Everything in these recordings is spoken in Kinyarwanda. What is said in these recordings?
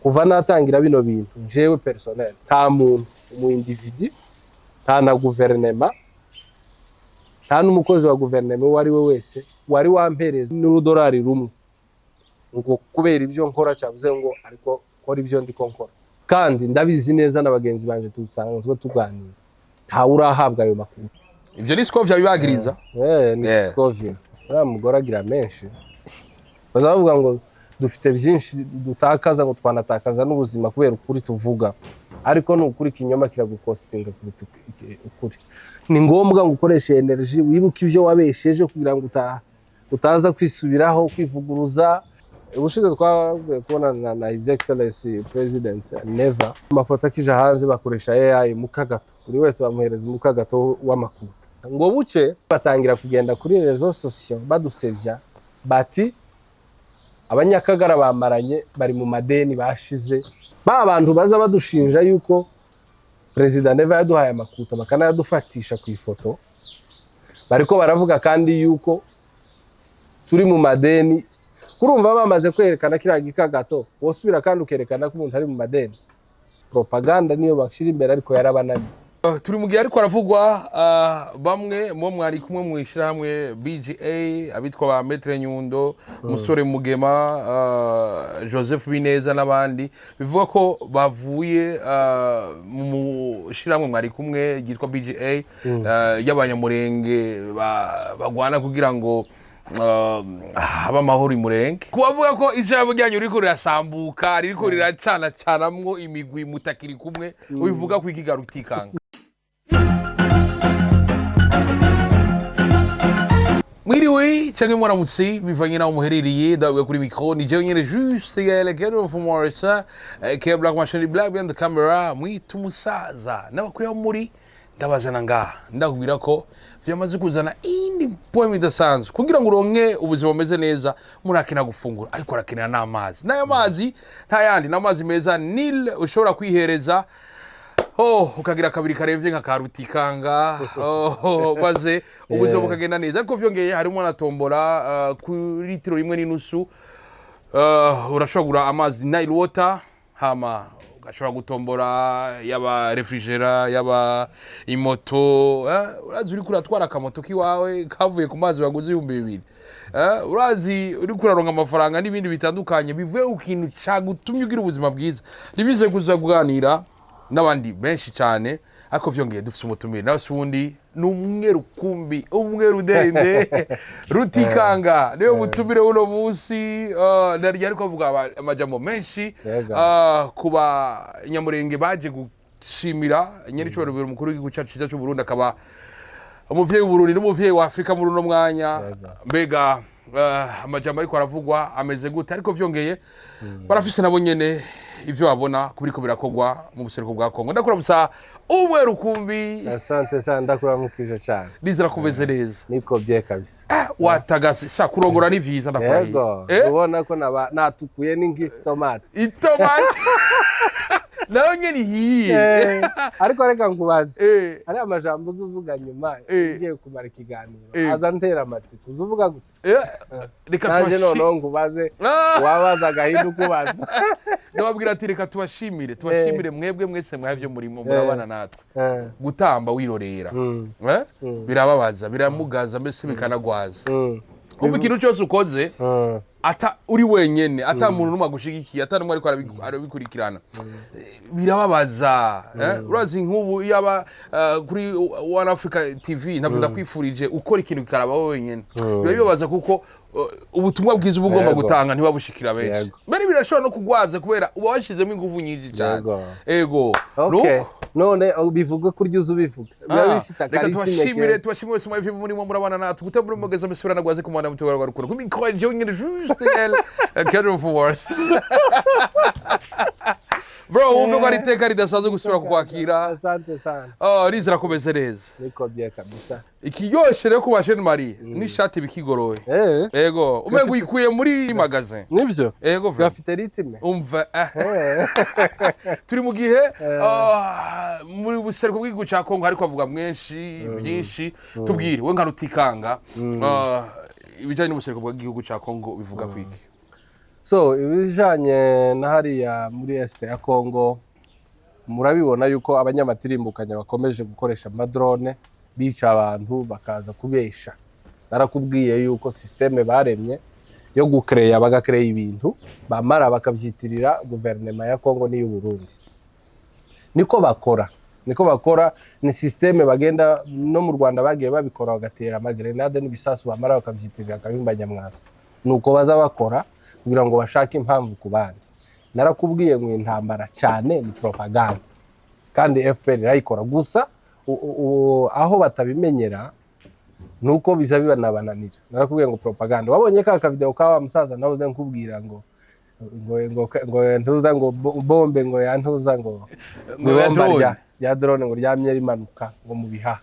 kuva natangira bino bintu jewe personnel nta muntu umu individu nta na guverinema nta n'umukozi wa guverinema wari we wese wari wampereza n'urudolari rumwe ngo kubera ibyo nkora cyavuze ngo ariko kora ibyo ndiko nkora kandi ndabizi neza n'abagenzi banje tusanzwe tuganira nta urahabwa ayo makuru. Ivyo ni Scovia bibagiriza ni Scovia mugora agira menshi bazavuga ngo dufite byinshi dutakaza ngo twanatakaza n'ubuzima kubera ukuri tuvuga ariko n'ukuri kinyoma kiragukostinga ukuri. Ni ngombwa ngo ukoreshe energy wibuka ibyo wabesheje kugira ngo utaza kwisubiraho kwivuguruza. Ubushize twavuye kubona na His Excellency President Never amafoto akije hanze bakoresha AI mukagato buri wese bamuhereza mukagato w'amakuta ngo buce batangira kugenda kuri réseaux sociaux badusevya bati abanyakagara bamaranye bari mu madeni bashize ba bantu baza badushinja yuko President Never yaduhaye amakuta bakana yadufatisha ku ifoto bariko baravuga kandi yuko turi mu madeni. Kurumva bamaze kwerekana kiriya gikagato wosubira kandi ukerekana ko umuntu ari mu madeni. Propaganda niyo bashira imbere ariko yarabananiye. Turi mu gihe ariko aravugwa bamwe mu mwari kumwe mu ishyirahamwe BGA abitwa ba Maître Nyundo Musore Mugema Joseph Bineza n'abandi bivuga ko bavuye mu ishyirahamwe mwari kumwe gitwa BGA y'abanyamurenge bagwana kugira ngo aba mahoro imurenge kubavuga ko ijambo ryanyu riko rirasambuka riko riracana canamwo imigwi mutakiri kumwe ubivuga ko ikigarutikanga. Mwiriwe cyangwa mwaramutse bivanye naho muherereye ndavuga kuri micro ni jewe nyene juste Gaël Kedro from Morisa Black Machine Black behind the camera mwitu musaza n'abakuya muri ndabazana ngaha ndakubwira ko vyamaze kuzana indi poem idasanzwe kugira ngo uronke ubuzima bumeze neza murakina gufungura ariko arakenera n'amazi nayo mazi nta yandi n'amazi meza Nil ushobora kwihereza ukagira kabiri karevye nka karutikanga baze ubuzima bukagenda neza ariko vyongeye harimo na tombora ku litiro rimwe n'inusu urashobora amazi Nile water hama ashobora gutombora yaba refrigerator yaba imoto urazi uri kuratwara akamoto kiwawe kavuye ku mazi waguze 2,000 urazi uri kuraronka amafaranga n'ibindi bitandukanye bivuye ku kintu cyagutumye ugira ubuzima bwiza nibize kuza kuganira n'abandi benshi cyane ariko vyongeye dufite umutumire nawe sundi n'umwe rukumbi umwe rudende rutikanga niyo mutumire uno munsi nari ariko avuga amajambo menshi kuba nyamurenge baje gushimira nyeri cyo rubero mukuru w'igihugu cyacu cy'u Burundi akaba umuvyeyi w'u Burundi n'umuvyeyi wa Afrika muri no mwanya mbega amajambo ariko aravugwa ameze gute ariko vyongeye barafise nabo nyene ivyo babona kubiriko birakogwa mu buseruko bwa Kongo ndakura musa umwe rukumbi. Asante sana ndakura mukije cyane nizera kumeze neza niko bye kabisa watagase sha kurongora ni vyiza ndakora yego ubona ko natukuye n'ingi tomate nayo nyene hiye ariko reka nkubaze ari amajambo uzuvuga nyuma ngiye kumara ikiganiro aza ntera amatsiko uzuvuga gute reka twaje none ngubaze wabaza agahindu kubaza ndababwira ati reka tubashimire mwebwe mwese mwavye murimo murabana natwe gutamba wirorera birababaza biramugaza mbese bikanagwaza kumva ikintu cyose ukoze ata uri wenyene ata muntu numwe agushigikiye ata numwe ariko arabikurikirana birababaza urazi nk'ubu yaba kuri One Africa TV navuga kwifurije ukora ikintu kikaraba wenyene bibabaza kuko ubutumwa bwiza ubugomba gutanga ntibabushikira benshi mbere birashobora no kugwaza kubera uba washizemo ingufu nyinshi cyane ego none bivuga kurya uzubivuga biba bifite akariti tubashimire wese mwavye muri mwe murabana natwe gutembura mugeza mesubira nagwaze ku mwana mutwara rukuru kumi ko je nyine juste Kedro for Wars bro uvuga ari teka ridasanzwe gusubira kukwakira. Asante sana rizira kumeze neza niko bye kabisa ikiyoshe rero ku basheni Marie ni shati bikigoroye ego umengo ikuye muri magazine nibyo ego gafite ritime umva turi mu gihe muri buseruko bw'igihugu cya Kongo ariko avuga mwinshi byinshi tubwire we nka rutikanga ibijanye n'ubuseruko bw'igihugu cya Kongo bivuga kwiki. So ibijanye na hariya muri este ya Congo murabibona yuko abanyamatirimbukanya bakomeje gukoresha amadrone bica abantu bakaza kubesha. Narakubwiye yuko systeme baremye yo gucreya bagacreya ibintu bamara bakavyitirira guverinoma ya Congo n'yu Burundi. Niko bakora ni systeme bagenda no mu Rwanda bagiye babikora bagatera amagrenade n'ibisasu bamara bakavyitirira Kayumba Nyamwasa. Nuko baza bakora kugira ngo bashake impamvu ku bandi. Narakubwiye ngo intambara cyane ni propaganda kandi FPR irayikora gusa aho batabimenyera nuko biza bibanabananira. Narakubwiye ngo propaganda wabonye ka video ka musaza nahoze nkubwira ngo ntuza ngo bombe ngo yantuza ngo ya drone ngo ryamye rimanuka ngo mu bihaha.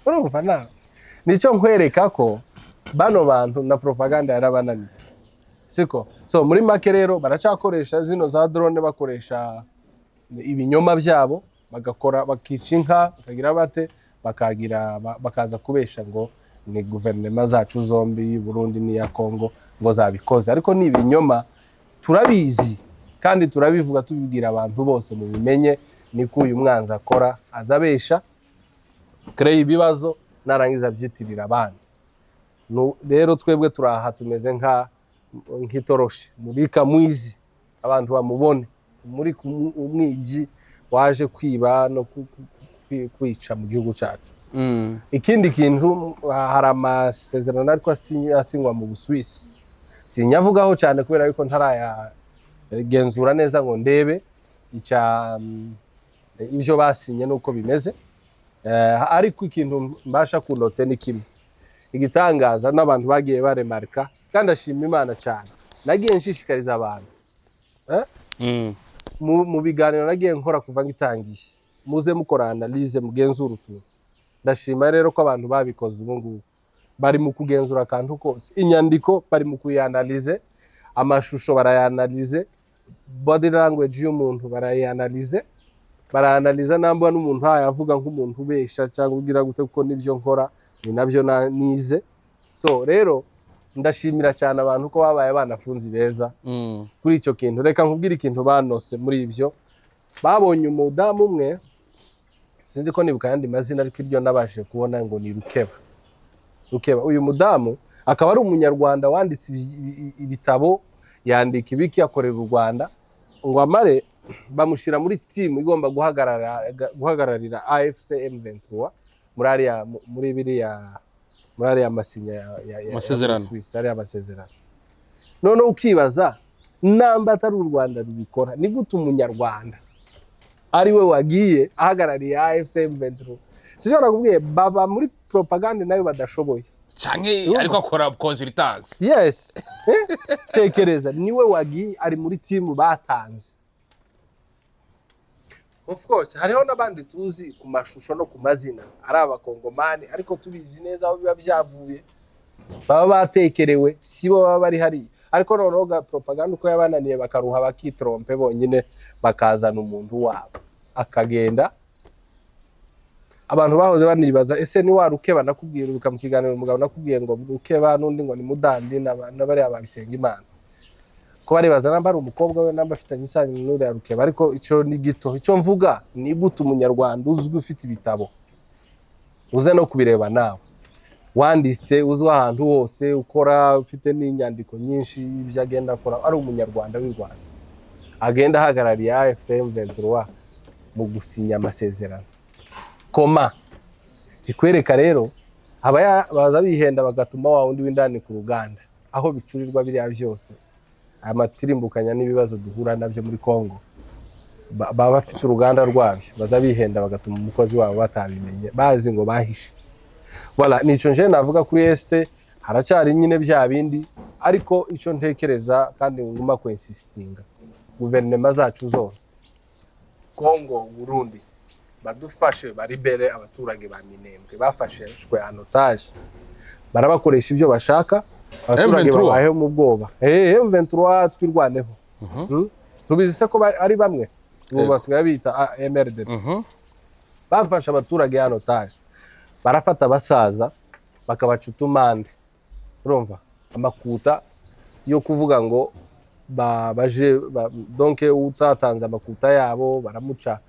Urumva na nico nkwereka ko bano bantu na propaganda yarabananiye. Siko so muri make rero baracakoresha zino za drone bakoresha ibinyoma byabo bagakora bakica inka bakagira bate bakaza kubesha ngo ni guverinoma zacu zombi y'u Burundi n'iya Congo ngo zabikoze ariko ni ibinyoma turabizi kandi turabivuga tubibwira abantu bose mu bimenye niko uyu mwanza akora azabesha kreye ibibazo narangiza byitirira abandi. Rero twebwe turaha tumeze nk'itoroshi mubika mwizi abantu bamubone muri umwiji waje kwiba no kwica mu gihugu cyacu. Ikindi kintu hari amasezerano ariko asinywa mu Busuwisi sinyavugaho cyane kubera yuko ntaraya genzura neza ngo ndebe ibyo basinye nuko bimeze, ariko ikintu mbasha kunote ni kimwe igitangaza n'abantu bagiye baremarika kandi ashima Imana cyane. Nagiye nshishikariza abantu mu biganiro nagiye nkora kuva ngitangiye muze mukora analyse mugenzura utuntu. Ndashima rero ko abantu babikoze ubu ngubu bari mu kugenzura akantu kose, inyandiko bari mu kuyanalize, amashusho barayanalize, body language y'umuntu barayanalize, baranaliza namba n'umuntu hayavuga nk'umuntu ubesha cyangwa ugira gute kuko nivyo nkora ni nabyo nize. So rero ndashimira cyane abantu ko babaye banafunzi beza kuri icyo kintu. Reka nkubwira ikintu banose muri ivyo babonye umudamu umwe sinzi ko nibuka yandi mazina ariko iryo nabashe kubona ngo ni Rukeba. Uyu mudamu akaba ari umunyarwanda wanditse ibitabo yandika ibiki akorera u Rwanda ngo amare bamushira muri team igomba guhagararira AFC M23 muri ariya masinya ya Swiss ariya masezerano. None ukibaza namba atari u Rwanda rubikora ni gute umunyarwanda ari we wagiye ahagarariye AFC M23? Sije nakubwiye baba muri propaganda nayo badashoboye canke ariko akora consultance. Yes. Tekereza niwe wagiye ari muri team batanze. Of course hariho nabandi tuzi ku mashusho no ku mazina ari abakongomani ariko tubizi neza aho biba byavuye baba batekerewe sibo baba bari hari, ariko noneho propaganda uko yabananiye bakaruha bakitrompe bonyine bakazana umuntu wabo akagenda. Abantu bahoze banibaza ese ni wa Rukeba nakubwira uruka mu kiganiro umugabo nakubwiye ngo Rukeba nundi ngo ni Mudandi n'abari ababisenga Imana ko baribaza namba ari umukobwa we namba afitanye isano n'uri ya Rukeba. Ariko ico ni gito, ico mvuga ni gute umunyarwanda uzwi ufite ibitabo uze no kubireba nawe wanditse uzwa ahantu hose ukora ufite n'inyandiko nyinshi ibyo agenda akora ari umunyarwanda w'u Rwanda agenda ahagarariye AFC M23 mu gusinya amasezerano koma ikwereka rero baza bihenda bagatuma wa wundi w'indani ku ruganda aho bicurirwa biriya byose amatirimbukanya n'ibibazo duhura nabyo muri Congo baba bafite uruganda rwabyo baza bihenda bagatuma umukozi wabo batabimenye bazi ngo bahishe. Voilà nico nje navuga kuri este haracyari nyine bya bindi, ariko ico ntekereza kandi nguma ko insistinga guverinoma zacu zo Congo Burundi badufashe baribere abaturage ba Minembwe bafasheshwe anotage barabakoresha ibyo bashaka abaturage babayeho mu bwoba. M23 twirwaneho tubizi se ko ari bamwe ubu basigaye bita MRD bafasha abaturage anotage barafata abasaza bakabaca utumande urumva amakuta yo kuvuga ngo baje donc utatanze amakuta yabo baramuca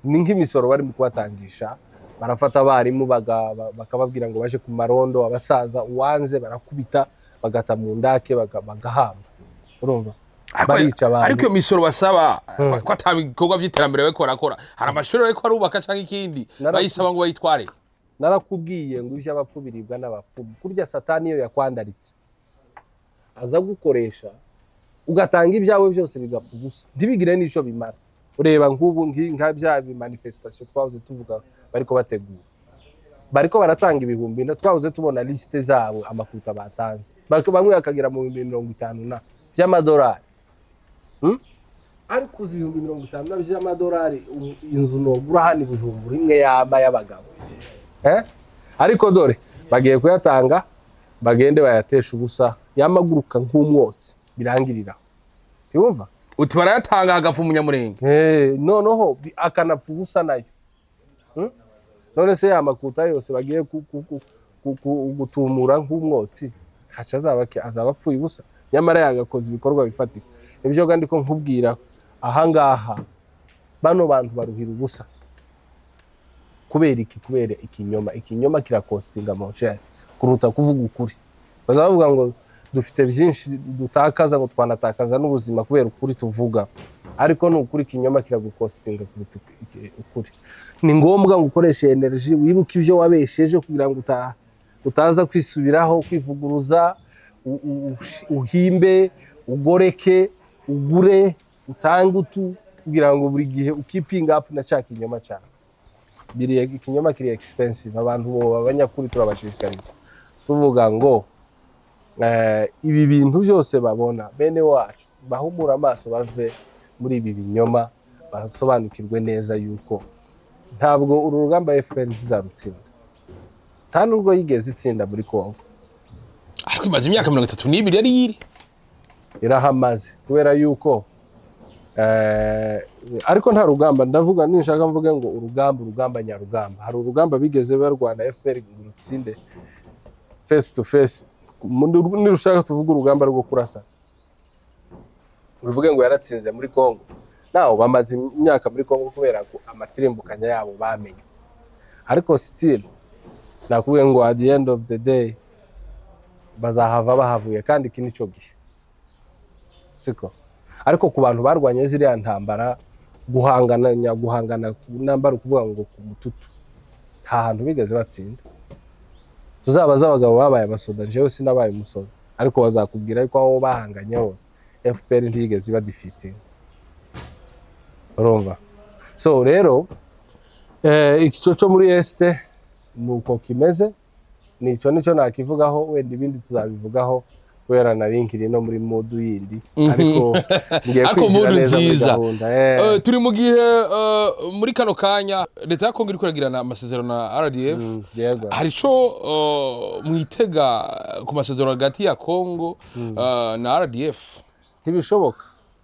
ni nk'imisoro bari mu kubatangisha, barafata abarimu bakababwira ngo baje ku marondo, abasaza uwanze barakubita bagata mu ndake bagahamba. Urumva barica abantu. Ariko iyo misoro basaba ko atabikorwa by'iterambere bariko barakora, hari amashuri bariko barubaka canke ikindi bayisaba ngo bayitware. Narakubwiye ngo ivyo abapfu biribwa n'abapfu. Kurya Satani iyo yakwandaritse aza gukoresha ugatanga ibyawe byose bigapfa gusa, ntibigire n'ico bimara. Ureba nk'ubu nka bya manifestation twavuze tuvuga bariko bategura, bariko baratanga ibihumbi, twavuze tubona liste zabo amakuta batanze, bamwe akagira mu 50 by'amadolari. Ariko uzi 50 by'amadolari inzu no burahani Bujumbura imwe yaba y'abagabo. Ariko dore bagiye kuyatanga, bagende bayatesha ubusa, yamaguruka nk'umwotsi birangirira. Yumva uti barayatanga agafu umunyamurenge. Noneho akanapfa ubusa nayo. None se yamakuta yose bagiye gutumura nk'umwotsi, haca azaba apfuye ubusa, nyamara yagakoze ibikorwa bifatika. Ibyo kandi ko nkubwira ahangaha bano bantu baruhira ubusa. Kubera ikinyoma kirakostinga monsheri kuruta kuvuga ukuri. Bazavuga ngo dufite byinshi dutakaza ngo twanatakaza n'ubuzima kubera ukuri tuvuga, ariko n'ukuri ikinyoma kiragukostinga kuruta ukuri. Ni ngombwa ngo ukoreshe energy, wibuke ibyo wabesheje kugira ngo utaza kwisubiraho, kwivuguruza, uhimbe, ugoreke, ugure, utange kugira ngo buri gihe ukiping up na cya kinyoma cyane. Biriye ikinyoma kiri expensive, abantu bo abanyakuri turabashishikariza tuvuga ngo ibi bintu byose babona bene wacu bahumura amaso bave muri ibi binyoma, basobanukirwe neza yuko ntabwo uru rugamba FPR zizarutsinda, nta nubwo yigeze itsinda muri Kongo. Ariko imaze imyaka 32 yari yiri irahamaze kubera yuko ariko nta rugamba ndavuga, nishaka mvuge ngo urugamba nyarugamba. Hari urugamba bigeze barwana FPR gutsinde face to face. Nirushaka tuvuga urugamba rwo kurasa, bivuge ngo yaratsinze muri Kongo, naho bamaze imyaka muri Kongo kubera ko amatirimbukanya yabo bamenye. Ariko still nakubwiye ngo at the end of the day bazahava bahavuye, kandi iki nico gihe siko. Ariko ku bantu barwanye ziriya ntambara guhangana nambara ukuvuga ngo ku mututu, nta hantu bigeze batsinda. Tuzabaza abagabo babaye abasoda, jewe sinabaye umusoda, ariko bazakubwira yuko aho bahanganye hose FPR ntigeze iba defeating. Urumva? So rero ikicoco muri este nuko kimeze, nico nakivugaho, wenda ibindi tuzabivugaho kubera narinkiri no muri modu yindi, ariko ngiye kwinjira neza muri gahunda. Turi mu gihe muri kano kanya leta ya Kongo iri kuragirana amasezerano na RDF. Hari ico mwitega ku masezerano hagati ya Kongo na RDF? Ntibishoboka,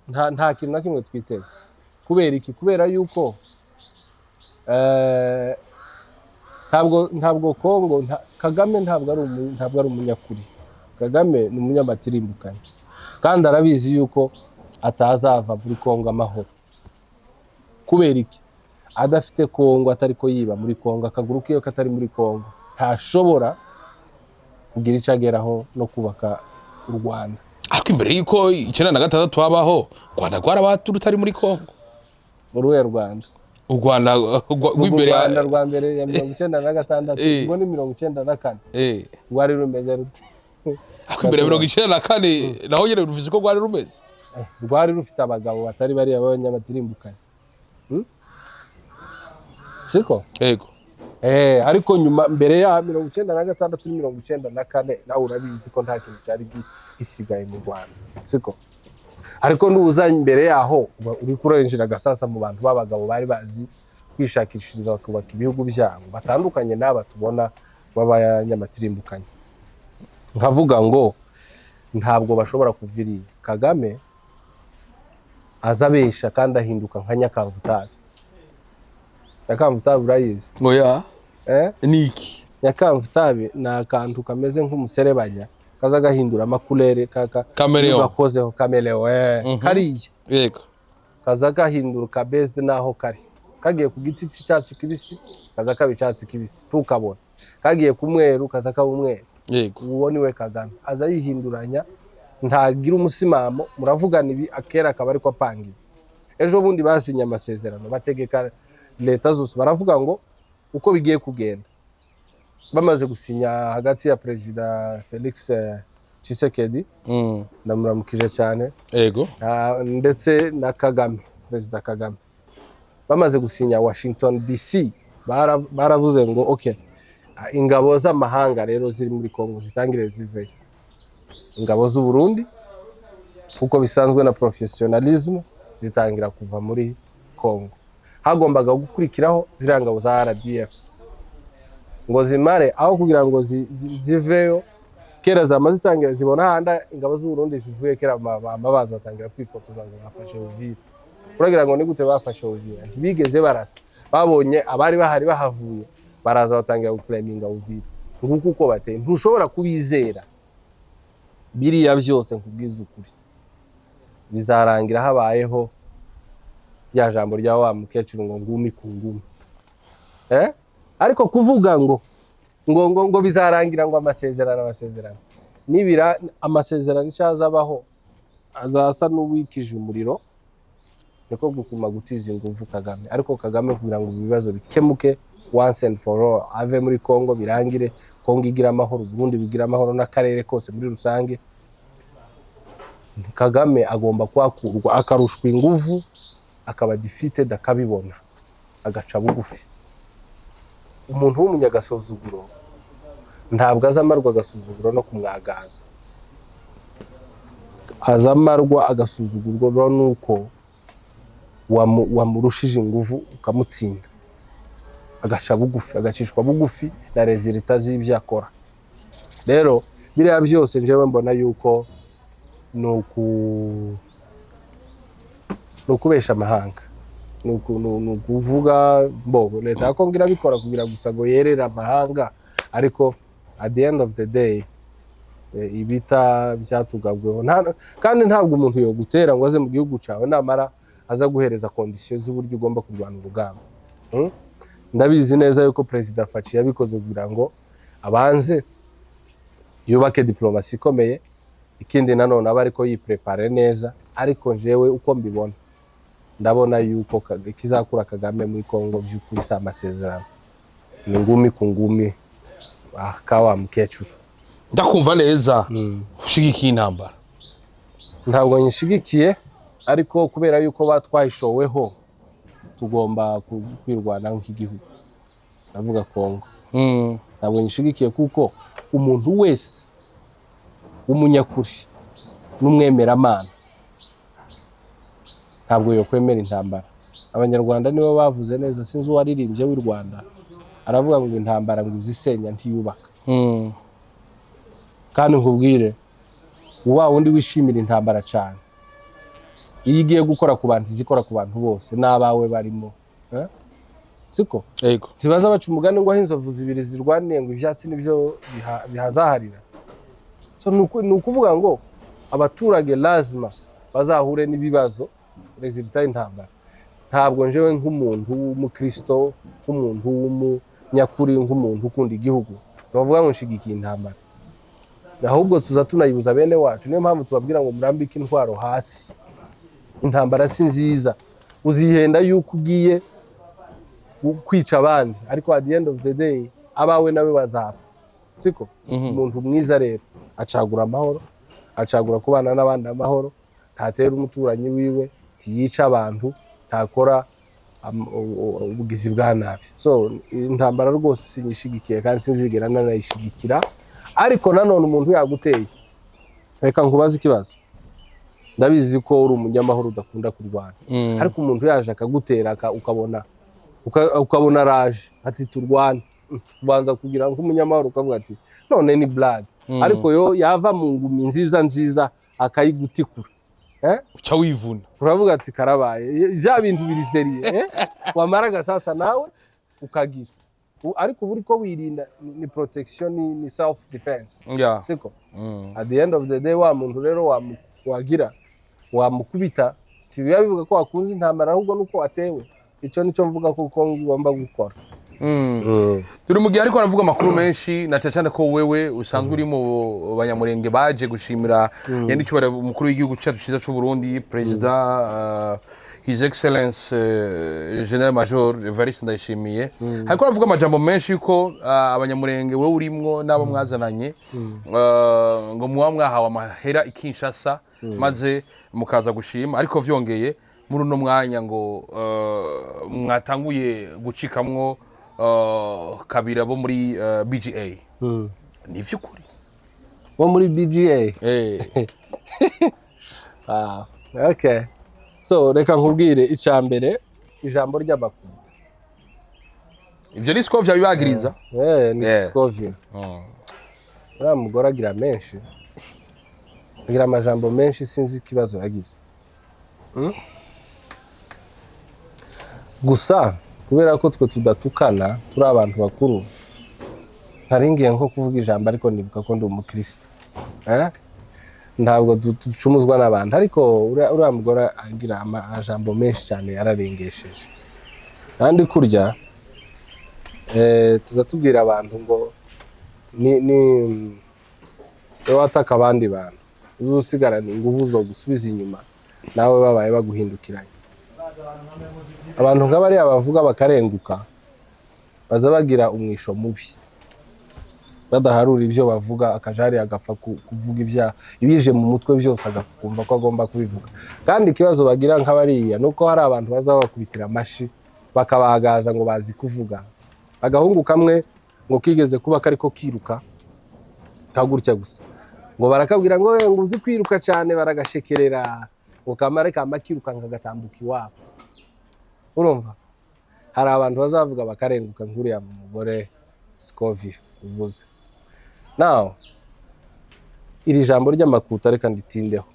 nta kintu na kimwe twiteze. Kubera iki? Kubera yuko ntabwo Kongo, Kagame ntabwo ari umunyakuri. Kagame ni umunyamatirimbukanye, kandi arabizi yuko atazava muri Kongo amahoro. Kubera iki? Adafite Kongo, atari ko yiba muri Kongo, akaguru kiyo katari muri Kongo, ntashobora kugira icyo ageraho no kubaka u Rwanda. Ariko imbere yuko 96 habaho, Rwanda rutari muri Kongo. Uruhe Rwanda? U Rwanda rwa mbere ya 96, ubwo ni 94. Rwari rumeze rute? Ariko imbere 94 naho nyene ruvuze ko rwari rumeze. Rwari rufite abagabo batari bari abanyamatirimbukanye. Siko? Yego. Ariko nyuma mbere ya 96 94 nawe urabizi ko nta kintu cyari gisigaye mu Rwanda. Siko? Ariko n'uzanye imbere yaho uri kurenjira gasasa mu bantu babagabo bari bazi kwishakishiriza bakubaka ibihugu byabo batandukanye n'aba tubona b'abanyamatirimbukanye. Nkavuga ngo ntabwo bashobora kuviriye. Kagame azabesha kandi ahinduka nka Nyakamvutabi. Nyakamvutabi urayizi? Oya. Niki? Nyakamvutabi ni akantu kameze nk'umuserebanya kaza gahindura amakulere gakozeho kameleon kariya yego kaza gahinduka based naho kari kagiye ku giti cy'icyatsi kibisi kaza kaba icyatsi kibisi tukabona kagiye ku mweru kaza kaba umweru yego uwo niwe Kagame aza yihinduranya ntagira umusimamo muravugana ibi akera akaba ariko apangiye ejo bundi basinye amasezerano bategeka leta zose baravuga ngo uko bigiye kugenda bamaze gusinya hagati ya Perezida Felix Tshisekedi ndamuramukije cyane yego ndetse na Kagame Perezida Kagame bamaze gusinya Washington DC baravuze ngo okay ingabo z'amahanga rero ziri muri Kongo zitangire ziveyo ingabo z'u Burundi uko bisanzwe na professionalism zitangira kuva muri Kongo hagombaga gukurikiraho ziriya ngabo za RDF ngo zimare aho kugira ngo ziveyo kera zamaze zitangira zibona handa ingabo z'u Burundi zivuye kera amabazo batangira kwifotoza ngo bafashe Uvira uragira ngo ni gute bafashe Uvira bigeze barasa babonye abari bahari bahavuye baraza batangira guclaiminga Uvira nguko uko bateye ntushobora kubizera biriya byose nkubwiza ukuri bizarangira habayeho ya jambo rya wa mukecuru ngo ngumi ku ngumi ariko kuvuga ngo bizarangira ngo amasezerano nibira amasezerano cyazabaho azasa n'uwikije umuriro niko gukuma gutiza ingufu Kagame ariko Kagame kugira ngo ibibazo bikemuke once and for all ave muri Kongo birangire Kongo igira amahoro Burundi bigira amahoro n'akarere kose muri rusange Kagame agomba kwakurwa akarushwa ingufu akaba defeated akabibona agaca bugufi umuntu w'umunyagasuzuguro ntabwo azamarwa agasuzuguro no kumwagaza azamarwa agasuzugurwa nuko wamurushije ingufu ukamutsinda agaca bugufi agacishwa bugufi na resultat z'ibyo akora rero biriya byose njewe mbona yuko nukubesha amahanga nukuvuga mbo leta ya Kongo irabikora kugira gusa ngo yerera amahanga ariko at the end of the day ibita byatugabweho kandi ntabwo umuntu yo gutera ngo aze mu gihugu cyawe namara aza guhereza conditions z'uburyo ugomba kurwana urugamba ndabizi neza yuko Perezida Faci yabikoze kugira ngo abanze yubake diplomasi ikomeye ikindi nanone aba ariko yiprepare neza ariko jewe uko mbibona ndabona yuko kizakura Kagame muri Kongo by'ukuri sa amasezerano ni ngumi ku ngumi akawa mukecuru ndakumva neza ushigikiye intambara ntabwo nyishigikiye ariko kubera yuko batwayishoweho tugomba kwirwana nk'igihugu ndavuga Kongo ntabwo nyishigikiye kuko umuntu wese umunyakuri n'umwemeramana ntabwo yo kwemera intambara abanyarwanda nibo bavuze neza sinzi uwaririmbye w'u Rwanda aravuga ngo intambara ngo izisenya ntiyubaka kandi nkubwire wa wundi wishimira intambara cyane iyo igiye gukora ku bantu izikora ku bantu bose n'abawe barimo siko yego zibaza baca umugani ngo ahinzovu zibiri zirwaniye ngo ibyatsi nibyo bihazaharira so nukuvuga ngo abaturage lazima bazahure n'ibibazo resultat y'intambara ntabwo njewe nk'umuntu w'umukristo nk'umuntu w'umunyakuri nk'umuntu ukunda igihugu bavuga ngo nshigikiye intambara ahubwo tuza tunayibuza bene wacu niyo mpamvu tubabwira ngo murambike intwaro hasi intambara si nziza uzihenda yuko ugiye kwica abandi ariko at the end of the day abawe nawe bazapfa siko umuntu mwiza rero acagura amahoro acagura kubana n'abandi amahoro ntatera umuturanyi wiwe ntiyica abantu ntakora ubugizi bwa nabi so intambara rwose sinyishigikiye kandi sinzigera nanayishigikira ariko nanone umuntu yaguteye reka nkubaze ikibazo ndabizi ko uri umunyamahoro udakunda kurwana ariko umuntu yaje akagutera ukabona raje ati turwane ubanza kugira ngo umunyamahoro ukavuga ati none ni blood ariko yo yava mu ngumi nziza akayigutikura uca wivuna uravuga ati karabaye bya bintu biri seriye wamaraga sasa nawe ukagira ariko buri ko wirinda ni protection ni self defense Yeah. siko at the end of the day wa muntu rero wagira wamukubita tibiya bivuga ko wakunze intambara ahubwo nuko watewe icyo nico mvuga kuko ngomba gukora. Turi mu gihe ariko aravuga amakuru menshi na cyane ko wewe usanzwe uri mu banyamurenge baje gushimira yandi cyubara umukuru w'igihugu cyacu cyiza cy'u Burundi President His Excellence General Major Evariste Ndayishimiye. Ariko aravuga amajambo menshi ko abanyamurenge wewe urimwo nabo mwazananye ngo mwahawe amahera ikinshasa maze mukaza gushima ariko vyongeye muri uno mwanya ngo mwatanguye gucikamwo kabira bo muri BGA. Ni vyukuri bo muri BGA? Okay, so reka nkubwire icambere ijambo ry'abakuta ivyo ni Scovia bibagiriza. Ni Scovia. Uriya mugore agira menshi, agira amajambo menshi sinzi ikibazo yagize. Gusa kubera ko twe tudatukana turi abantu bakuru ntaringiye nko kuvuga ijambo ariko nibuka ko ndi umukristo ntabwo ducumuzwa n'abantu ariko uriya mugore agira amajambo menshi cyane yararengesheje kandi kurya tuza tubwira abantu ngo ni wataka abandi bantu uzusigarana ingufu zo gusubiza inyuma nawe babaye baguhindukiranye. Abantu nk'abariya bavuga bakarenguka baza bagira umwisho mubi badaharura ibyo bavuga akajari agapfa kuvuga ibije mu mutwe byose agakumva ko agomba kubivuga. Kandi ikibazo bagira nk'abariya nuko hari abantu baza bakubitira amashi bakabagaza ngo bazi kuvuga. Agahungu kamwe ngo kigeze kuba kariko kiruka kagurutya gusa ngo barakabwira ngo uzi kwiruka cyane baragashekerera ngo kamare kamakiruka ngagatambuka iwabo. Urumva hari abantu bazavuga bakarenguka nkuriya mu mugore Scovia uvuze. Now iri jambo ry'amakuta reka nditindeho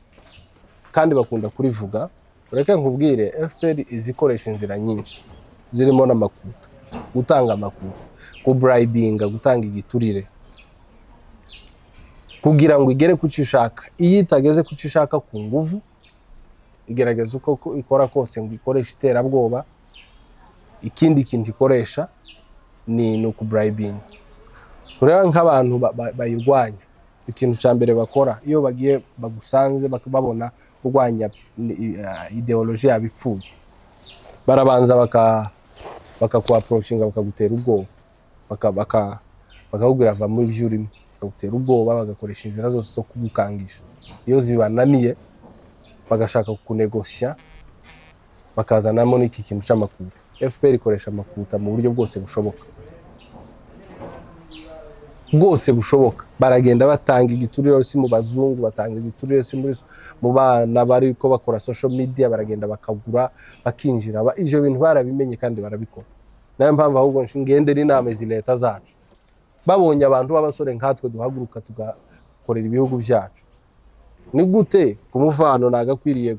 kandi bakunda kurivuga. Reka nkubwire FPR izikoresha inzira nyinshi zirimo n'amakuta, gutanga amakuta, kubribinga, gutanga igiturire kugira ngo igere ku cyo ishaka. Iyo itageze ku cyo ishaka ku nguvu igerageza uko ikora kose ngo ikoresha iterabwoba. Ikindi kintu ikoresha ni ukubribinga. Ureba nk'abantu bayirwanya ikintu cya mbere bakora iyo bagiye bagusanze babona urwanya ideology yabipfuye barabanza bakakuapproachinga bakagutera ubwoba bakakubwira va muri byo urimo bakagutera ubwoba bagakoresha inzira zose zo kugukangisha. Iyo zibananiye bagashaka kukunegosya bakazanamo n'iki kintu cy'amakuta. FPR ikoresha amakuta mu buryo bwose bushoboka baragenda batanga igiturire si mu bazungu, batanga igiturire si mu bana bari ko bakora social media, baragenda bakagura bakinjira ivyo bintu barabimenye kandi barabikora. Nayo mpamvu ahubwo ngendera inama izi leta zacu babonye abantu b'abasore nkatwe duhaguruka tugakorera ibihugu byacu. Ni gute kumuvano nagakwiriye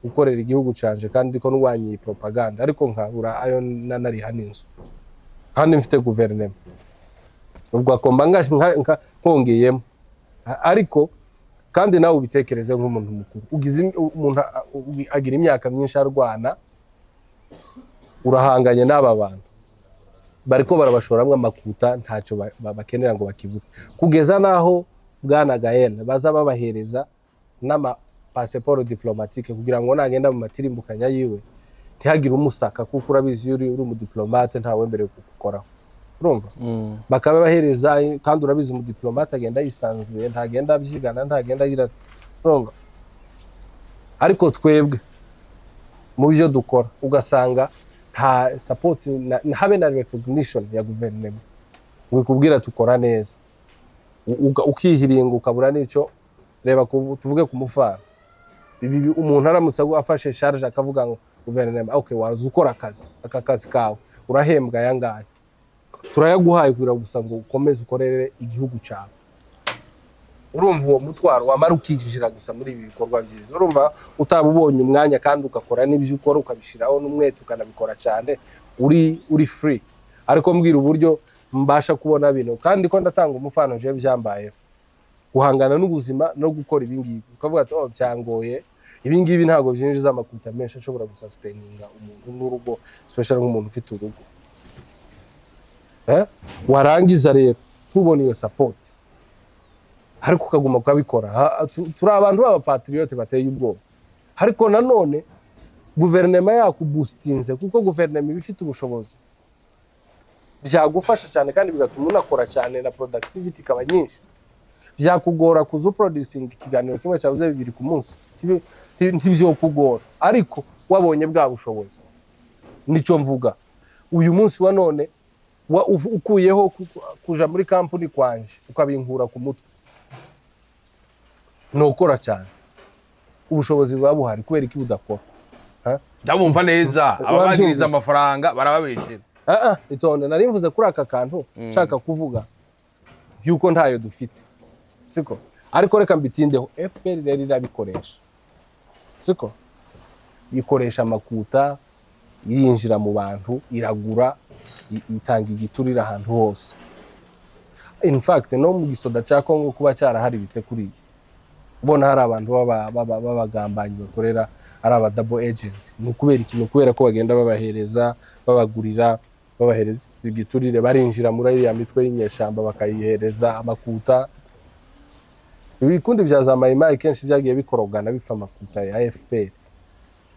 gukorera igihugu canje kandi ko ndwanyiye propaganda ariko nkabura ayo nanari haninzo kandi mfite guverinema ubwo akomba nkongeyemo ariko kandi nawe ubitekereze nk'umuntu mukuru ugize umuntu agira imyaka myinshi arwana urahanganye n'aba bantu bariko barabashoramwe amakuta ntacyo bakenera ngo bakibure kugeza naho bwana Gaël baza babahereza n'ama passeport diplomatique kugira ngo nagenda mu matirimbukanya yiwe ntihagire umusaka kuko urabizi uri umudiplomate ntawe mbere gukoraho. Urumva bakaba bahereza kandi urabizi umudiplomate agenda yisanzuye ntagenda abyigana ntagenda agira ati. Urumva ariko twebwe mu byo dukora ugasanga nta support habe na recognition ya guverinoma wikubwira tukora neza ukihiringa ukabura n'icyo reba tuvuge ku mufara bibi umuntu aramutse afashe charge akavuga ngo guverinoma okay waza ukora aka kazi kawe urahembwa yangaye turayaguhaye kugira gusa ngo ukomeze ukorere igihugu cyawe. Urumva uwo mutwaro wamara ukijira gusa muri ibi bikorwa byiza. Urumva utabubonye umwanya kandi ugakora n'ibyo ukora ukabishiraho n'umwete ukanabikora cyane uri free ariko mbwira uburyo mbasha kubona bino kandi ko ndatanga umufano je byambaye guhangana n'ubuzima no gukora ibingibi ukavuga ati oh byangoye ibingibi ntago byinjiza amakuta menshi ashobora gusustaininga umuntu n'urugo especially nk'umuntu ufite urugo warangiza rero ntubone iyo support ariko ukaguma kubikora turi abantu b'abapatriote bateye ubwoba ariko nanone guverinoma yakuboostinze kuko guverinoma ibifite ubushobozi byagufasha cyane kandi bigatuma unakora cyane na productivity kaba nyinshi byakugora kuzo producing ikiganiro kimwe cyabuze 2 ku munsi ntibyo kugora ariko wabonye bwa bushobozi nico mvuga uyu munsi wa none ukuyeho kuja muri company kwanje ukabinkura ku mutwe no ukora cyane ubushobozi bwa buhari kubera iki budakora ndabumva neza abagiriza amafaranga barababeshera itonde nari mvuze kuri aka kantu nshaka kuvuga yuko ntayo dufite siko ariko reka mbitindeho FPR rero irabikoresha siko ikoresha amakuta irinjira mu bantu iragura itanga igiturira ahantu hose in fact no mu gisoda cya Kongo kuba cyaraharibitse kuri iki ubona hari abantu babagambanyi bakorera ari aba double agent ni kubera ikintu kubera ko bagenda babahereza babagurira babahereza igiturire barinjira muri ya mitwe y'inyeshamba bakayihereza amakuta ibikundi bya za mayimayi kenshi byagiye bikorogana bipfa amakuta ya FPR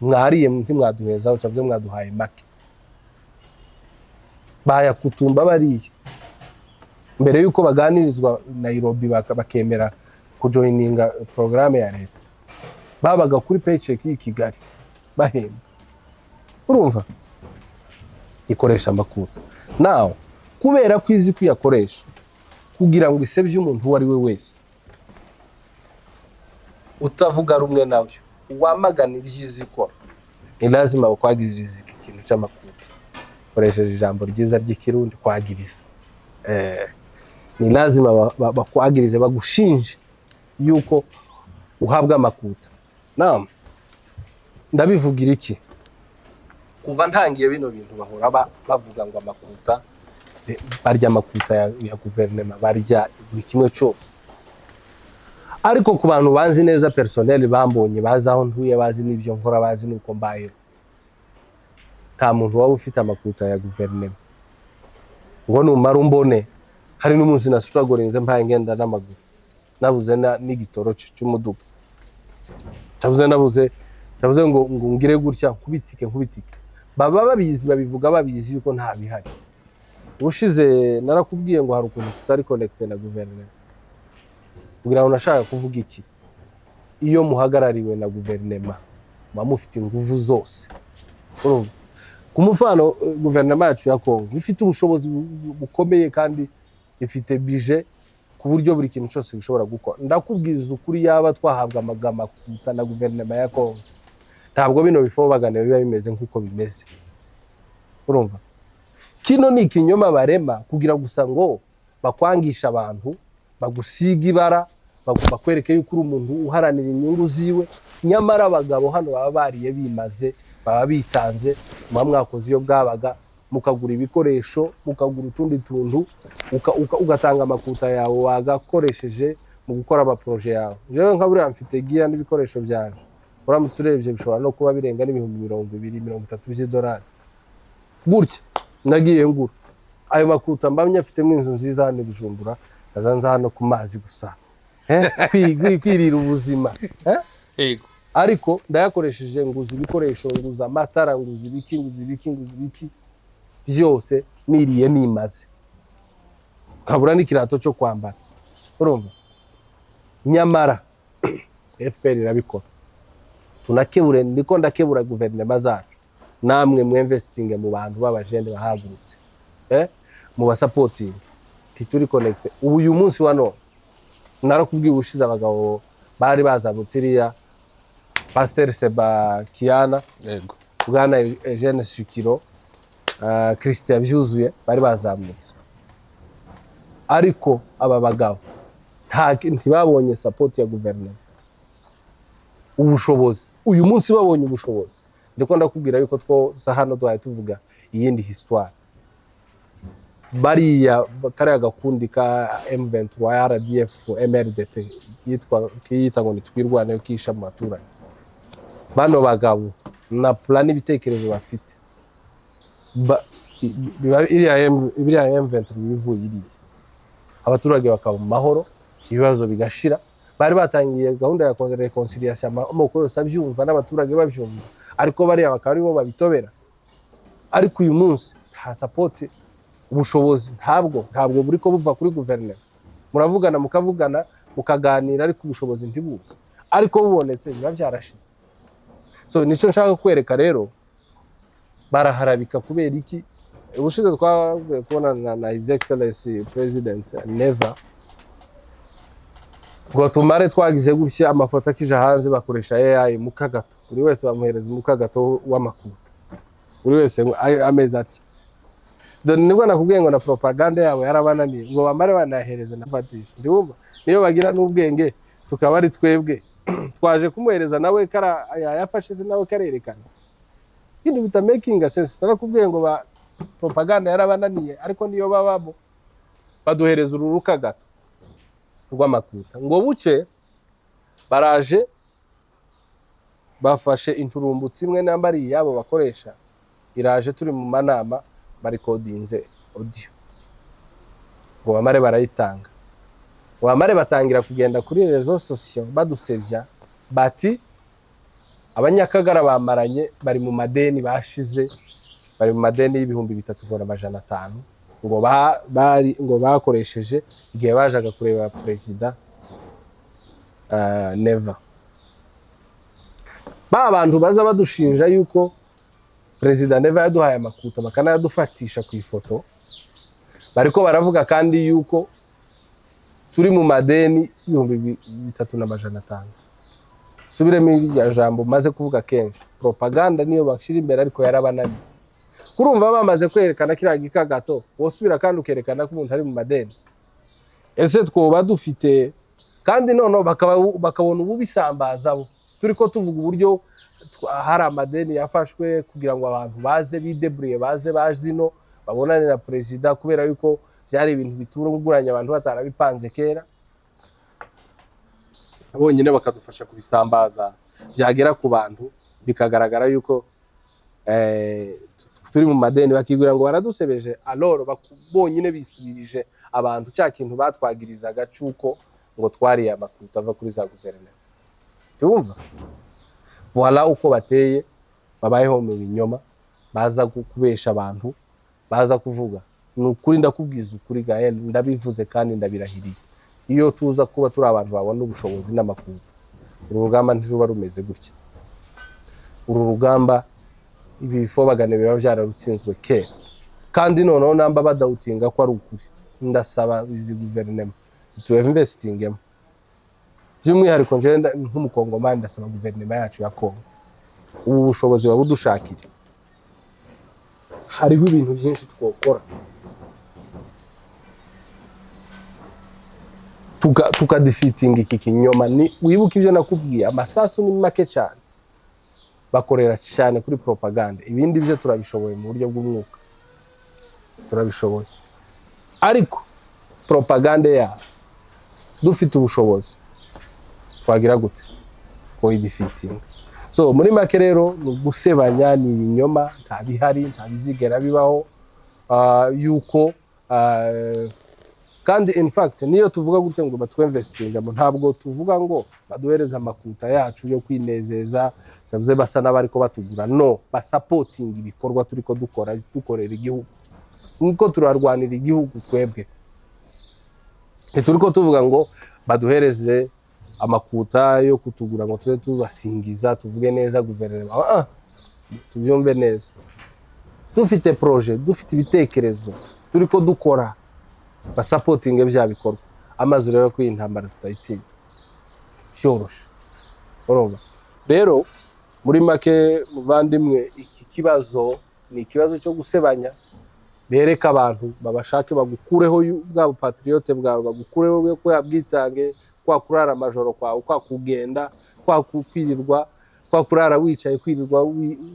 mwariye mwaduheza ucavye mwaduhaye make baya kutumba bariye mbere yuko baganirizwa Nairobi bakemera kujoininga programme ya leta babaga kuri paycheck y'Kigali bahemba urumva ikoresha amakuta now kubera kwizi kuyakoresha kugira ngo isebye umuntu wari we wese utavuga rumwe nawe wamagana ibyizi ko ni lazima kwagiriza ikintu cy'amakuta koresheje ijambo ryiza ry'ikirundi kwagiriza ni lazima bakwagirize bagushinje yuko uhabwa amakuta naam ndabivugira iki kuva ntangiye bino bintu bahora bavuga ngo amakuta barya amakuta ya guverinoma barya buri kimwe cyose ariko ku bantu banzi neza personnel bambonye bazaho ntuye bazi n'ibyo nkora bazi nuko mbayeho nta muntu waba ufite amakuta ya guverinoma ngo numara umbone hari n'umunsi na struggling mbaye ngenda n'amaguru nabuze n'igitoro cy'umuduga nabuze ngo ngire gutya nkubitike baba babizi babivuga babizi yuko nta bihari ubushize narakubwiye ngo hari ukuntu tutari connected na guverinoma kugira ngo nashaka kuvuga iki iyo muhagarariwe na guverinoma bamufite ingufu zose urumva kumufano guverinoma yacu ya Kongo ifite ubushobozi bukomeye kandi ifite budget ku buryo buri kintu cyose gishobora gukora ndakubwiza ukuri yaba twahabwa amagama kuta na guverinoma ya Kongo ntabwo bino bifo bagane biba bimeze nk'uko bimeze urumva kino ni ikinyoma barema kugira gusa ngo bakwangisha abantu bagusiga ibara bakwereke yuko uri umuntu uharanira inyungu ziwe nyamara abagabo hano baba bariye bimaze baba bitanze mwakoze iyo bwabaga mukagura ibikoresho mukagura utundi tuntu ugatanga amakuta yawe wagakoresheje mu gukora ama projet yawe jewe nka buriya mfite giya n'ibikoresho byanje uramutse urebye bishobora no kuba birenga n'ibihumbi 230 by'idolari gutya nagiye ngura ayo makuta mbamye afitemo inzu nziza hano Bujumbura kazanza hano ku mazi gusa kwirira ubuzima yego ariko ndayakoresheje nguza ibikoresho nguza amatara nguza ibiki byose niriye nimaze kabura n'ikirato cyo kwambara urumva nyamara FPR irabikora tunakebure ndiko ndakebura guverinoma zacu namwe mwinvestinge mu bantu b'abajende bahagurutse mu basupporting tituri connected uyu munsi wa none narakubwiye ubushize abagabo bari bazamutse iriya Pasteur Seba Kiana yego bwana Eugene Shikiro Christian Byuzuye bari bazamutse ariko aba bagabo ntibabonye support ya guverinoma ubushobozi uyu munsi babonye ubushobozi ndiko ndakubwira yuko two hano duhaye tuvuga iyindi histoire bariya kariya gakundi ka M23 RDF MRDP yita ngo nitwirwane kisha mu baturage, bano bagabo na plan ibitekerezo bafite iriya M23 bivuye iriya, abaturage bakaba mu mahoro, ibibazo bigashira. Bari batangiye gahunda ya reconciliation, amoko yose abyumva n'abaturage babyumva, ariko bariya bakaba aribo babitobera. Ariko uyu munsi nta support, ubushobozi ntabwo buri ko buva kuri guverinoma. Muravugana mukavugana mukaganira, ariko ubushobozi ntibuze, ariko bubonetse biba byarashize. So nico nshaka kwereka rero, baraharabika kubera iki. Ubushize twavuye kubona na His Excellency President Neva, ngo tumare twagize gutya amafoto akije hanze bakoresha AI mu kagato, buri wese bamuhereza mu kagato w'amakuta, buri wese amezi atya. Nibwo nakubwiye ngo na propaganda yabo yarabananiye, ngo bamare banahereza nafatisha. Ndumva niyo bagira n'ubwenge tukaba ari twebwe twaje kumuhereza nawe kara yafashe se nawe karerekana. Ibintu bita making sense. Tarakubwiye ngo propaganda yarabananiye, ariko niyo bababo baduhereza ururuka gato rw'amakuta. Ngo buce baraje bafashe inturumbutsi imwe nambari yabo bakoresha, iraje turi mu manama barikodinze audio, ngo bamare barayitanga. Ngo bamare batangira kugenda kuri rezo sosiyo badusevya bati abanyakagara bamaranye bari mu madeni bashize, bari mu madeni y'ibihumbi 3,500 ngo bakoresheje igihe bajaga kureba President Neva. Ba bantu baza badushinja yuko President Neva yaduhaye amakuta makana yadufatisha ku ifoto, bariko baravuga kandi yuko turi mu madeni y'ibihumbi 3,500. Subiremo irya jambo maze kuvuga kenshi, propaganda niyo bashira imbere, ariko yarabananiye. Kurumva bamaze kwerekana kiriya gikagato, wosubira kandi ukerekana ko umuntu ari mu madeni. Ese twoba dufite kandi noneho bakabona ububisambaza bo turiko tuvuga uburyo hari amadeni yafashwe kugira ngo abantu baze bidebriye, baze bazino babonane na President, kubera yuko byari ibintu bitunguranye abantu batarabipanze kera. Abonyine bakadufasha kubisambaza, byagera ku bantu bikagaragara yuko turi mu madeni, bakigura ngo baradusebeje. Alors bonyine bisubirije abantu cya kintu batwagirizaga cyuko ngo twariye amakuta ava kuri za guverinoma. Yumva voilà uko bateye, babayeho mu binyoma, baza kubesha abantu, baza kuvuga nukuri. Ndakubwiza ukuri Gael, ndabivuze kandi ndabirahiriye, iyo tuza kuba turi abantu babona ubushobozi n'amakuta, uru rugamba ntiruba rumeze gutya. Uru rugamba ibifo bagane biba byararutsinzwe kera, kandi noneho namba badawutinga ko ari ukuri. Ndasaba izi guverinoma zituinvestingemo, by'umwihariko nje nk'umukongomani, ndasaba guverinoma yacu ya Kongo ubu bushobozi babudushakire. Hariho ibintu byinshi twokora tukadefeatinga iki kinyoma. Ni wibuka ibyo nakubwiye, amasasu ni make cyane, bakorera cyane kuri propaganda. Ibindi byo turabishoboye mu buryo bw'umwuka, turabishoboye, ariko propaganda ya dufite ubushobozi twagira gute ko idefeatinga. So muri make rero gusebanya ni ibinyoma, nta bihari, nta bizigera bibaho. Yuko kandi in fact niyo tuvuga gutya ngo batwinvestinga, ntabwo tuvuga ngo baduhereza amakuta yacu yo kwinezeza, bavuze basa n'abariko batugura. No, basupporting ibikorwa turiko dukorera igihugu, nkuko turarwanira igihugu twebwe. Turiko tuvuga ngo baduhereze amakuta yo kutugura ngo tuze tubasingiza, tuvuge neza guverinoma. Tubyumve neza, dufite projet, dufite ibitekerezo turiko dukora, basupporting bya bikorwa. Amazu rero ko intambara tutayitsinda cyoroshe. Urumva rero muri make muvandimwe, iki kibazo ni ikibazo cyo gusebanya. Bereka abantu babashake bagukureho bwa patriote bwawe, bagukureho ko yabwitange, kwa kurara amajoro kwawe, kwa kugenda, kwa kwirirwa, kwa kurara wicaye, kwirirwa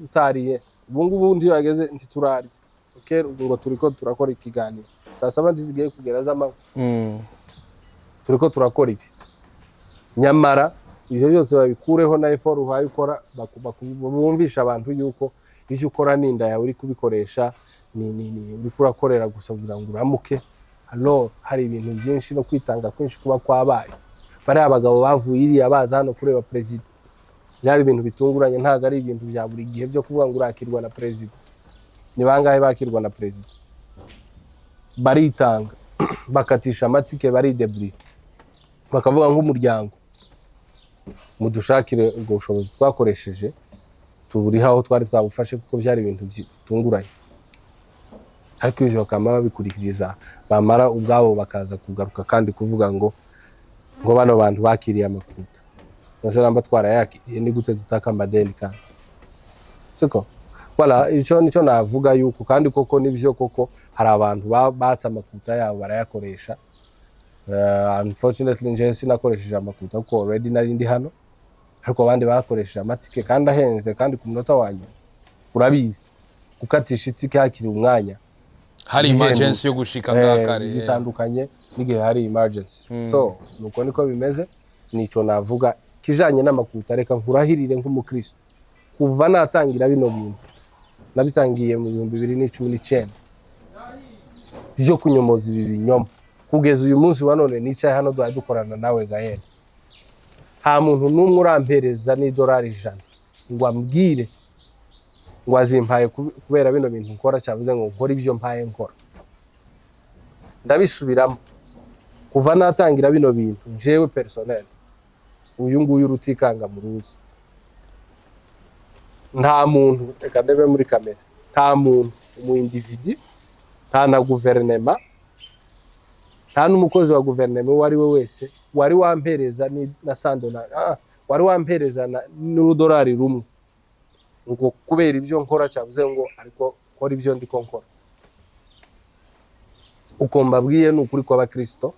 utariye. Ubu ngubu ndi yageze ntiturarye. Okay, ubwo turiko turakora ikiganiro. saa saba zigiye kugera z'amanywa turiko turakora ibi nyamara ivyo byose babikureho na effort uhaye ukora bumvisha abantu yuko ivyo ukora ninda yawe uri kubikoresha ni uri kurakorera gusa kugira ngo uramuke. Alors hari ibintu byinshi no kwitanga kwinshi kuba kwabaye. Bari abagabo bavuye iriya baza hano kureba president, byari ibintu bitunguranye, ntago ari ibintu bya buri gihe byo kuvuga ngo urakirwa na president. Ni bangahe bakirwa na president? Baritanga bakatisha amatike, bari debris, bakavuga nk'umuryango mudushakire ubwo bushobozi twakoresheje tuburiha aho twari twabufashe, kuko byari ibintu bitunguranye. Ariko ivyo bakama babikurikiriza, bamara ubwabo bakaza kugaruka kandi kuvuga ngo bano bantu bakiriye amakuta, nose namba twarayakiriye ni gute tutaka amadeni kandi siko. Voilà, ico nico navuga yuko kandi koko nibyo koko hari abantu batsa amakuta yabo barayakoresha. Unfortunately nje sinakoresheje amakuta kuko already nari ndi hano, ariko abandi bakoresheje amatike kandi ahenze kandi ku munota wanyu. Urabizi gukatisha itike hakiri umwanya, hari emergency yo gushika ngakare bitandukanye n'igihe hari emergency. So nuko niko bimeze. Nico navuga kijanye n'amakuta. Reka nkurahirire nk'umukristo, kuva natangira bino bintu nabitangiye mu 2019 byo kunyomoza ibi binyoma kugeza uyu munsi wa none nicaye hano dukorana nawe Gael. Nta muntu n'umwe urampereza $1 ngo ambwire ngo azimpaye kubera bino bintu nkora, cyavuze ngo nkora ibyo mpaye nkora. Ndabisubiramo, kuva natangira bino bintu jewe personnel, uyu nguyu Rutikanga muruzi, nta muntu, reka ndebe muri kamera, nta muntu umu individu, nta na guverinema, nta n'umukozi wa guverinema uwo ari we wese wari wampereza na $100, wari wampereza $1 rumwe ngo kubera ibyo nkora, cyavuze ngo ariko kora ibyo ndiko nkora. Uko mbabwiye ni ukuri kw'abakristo,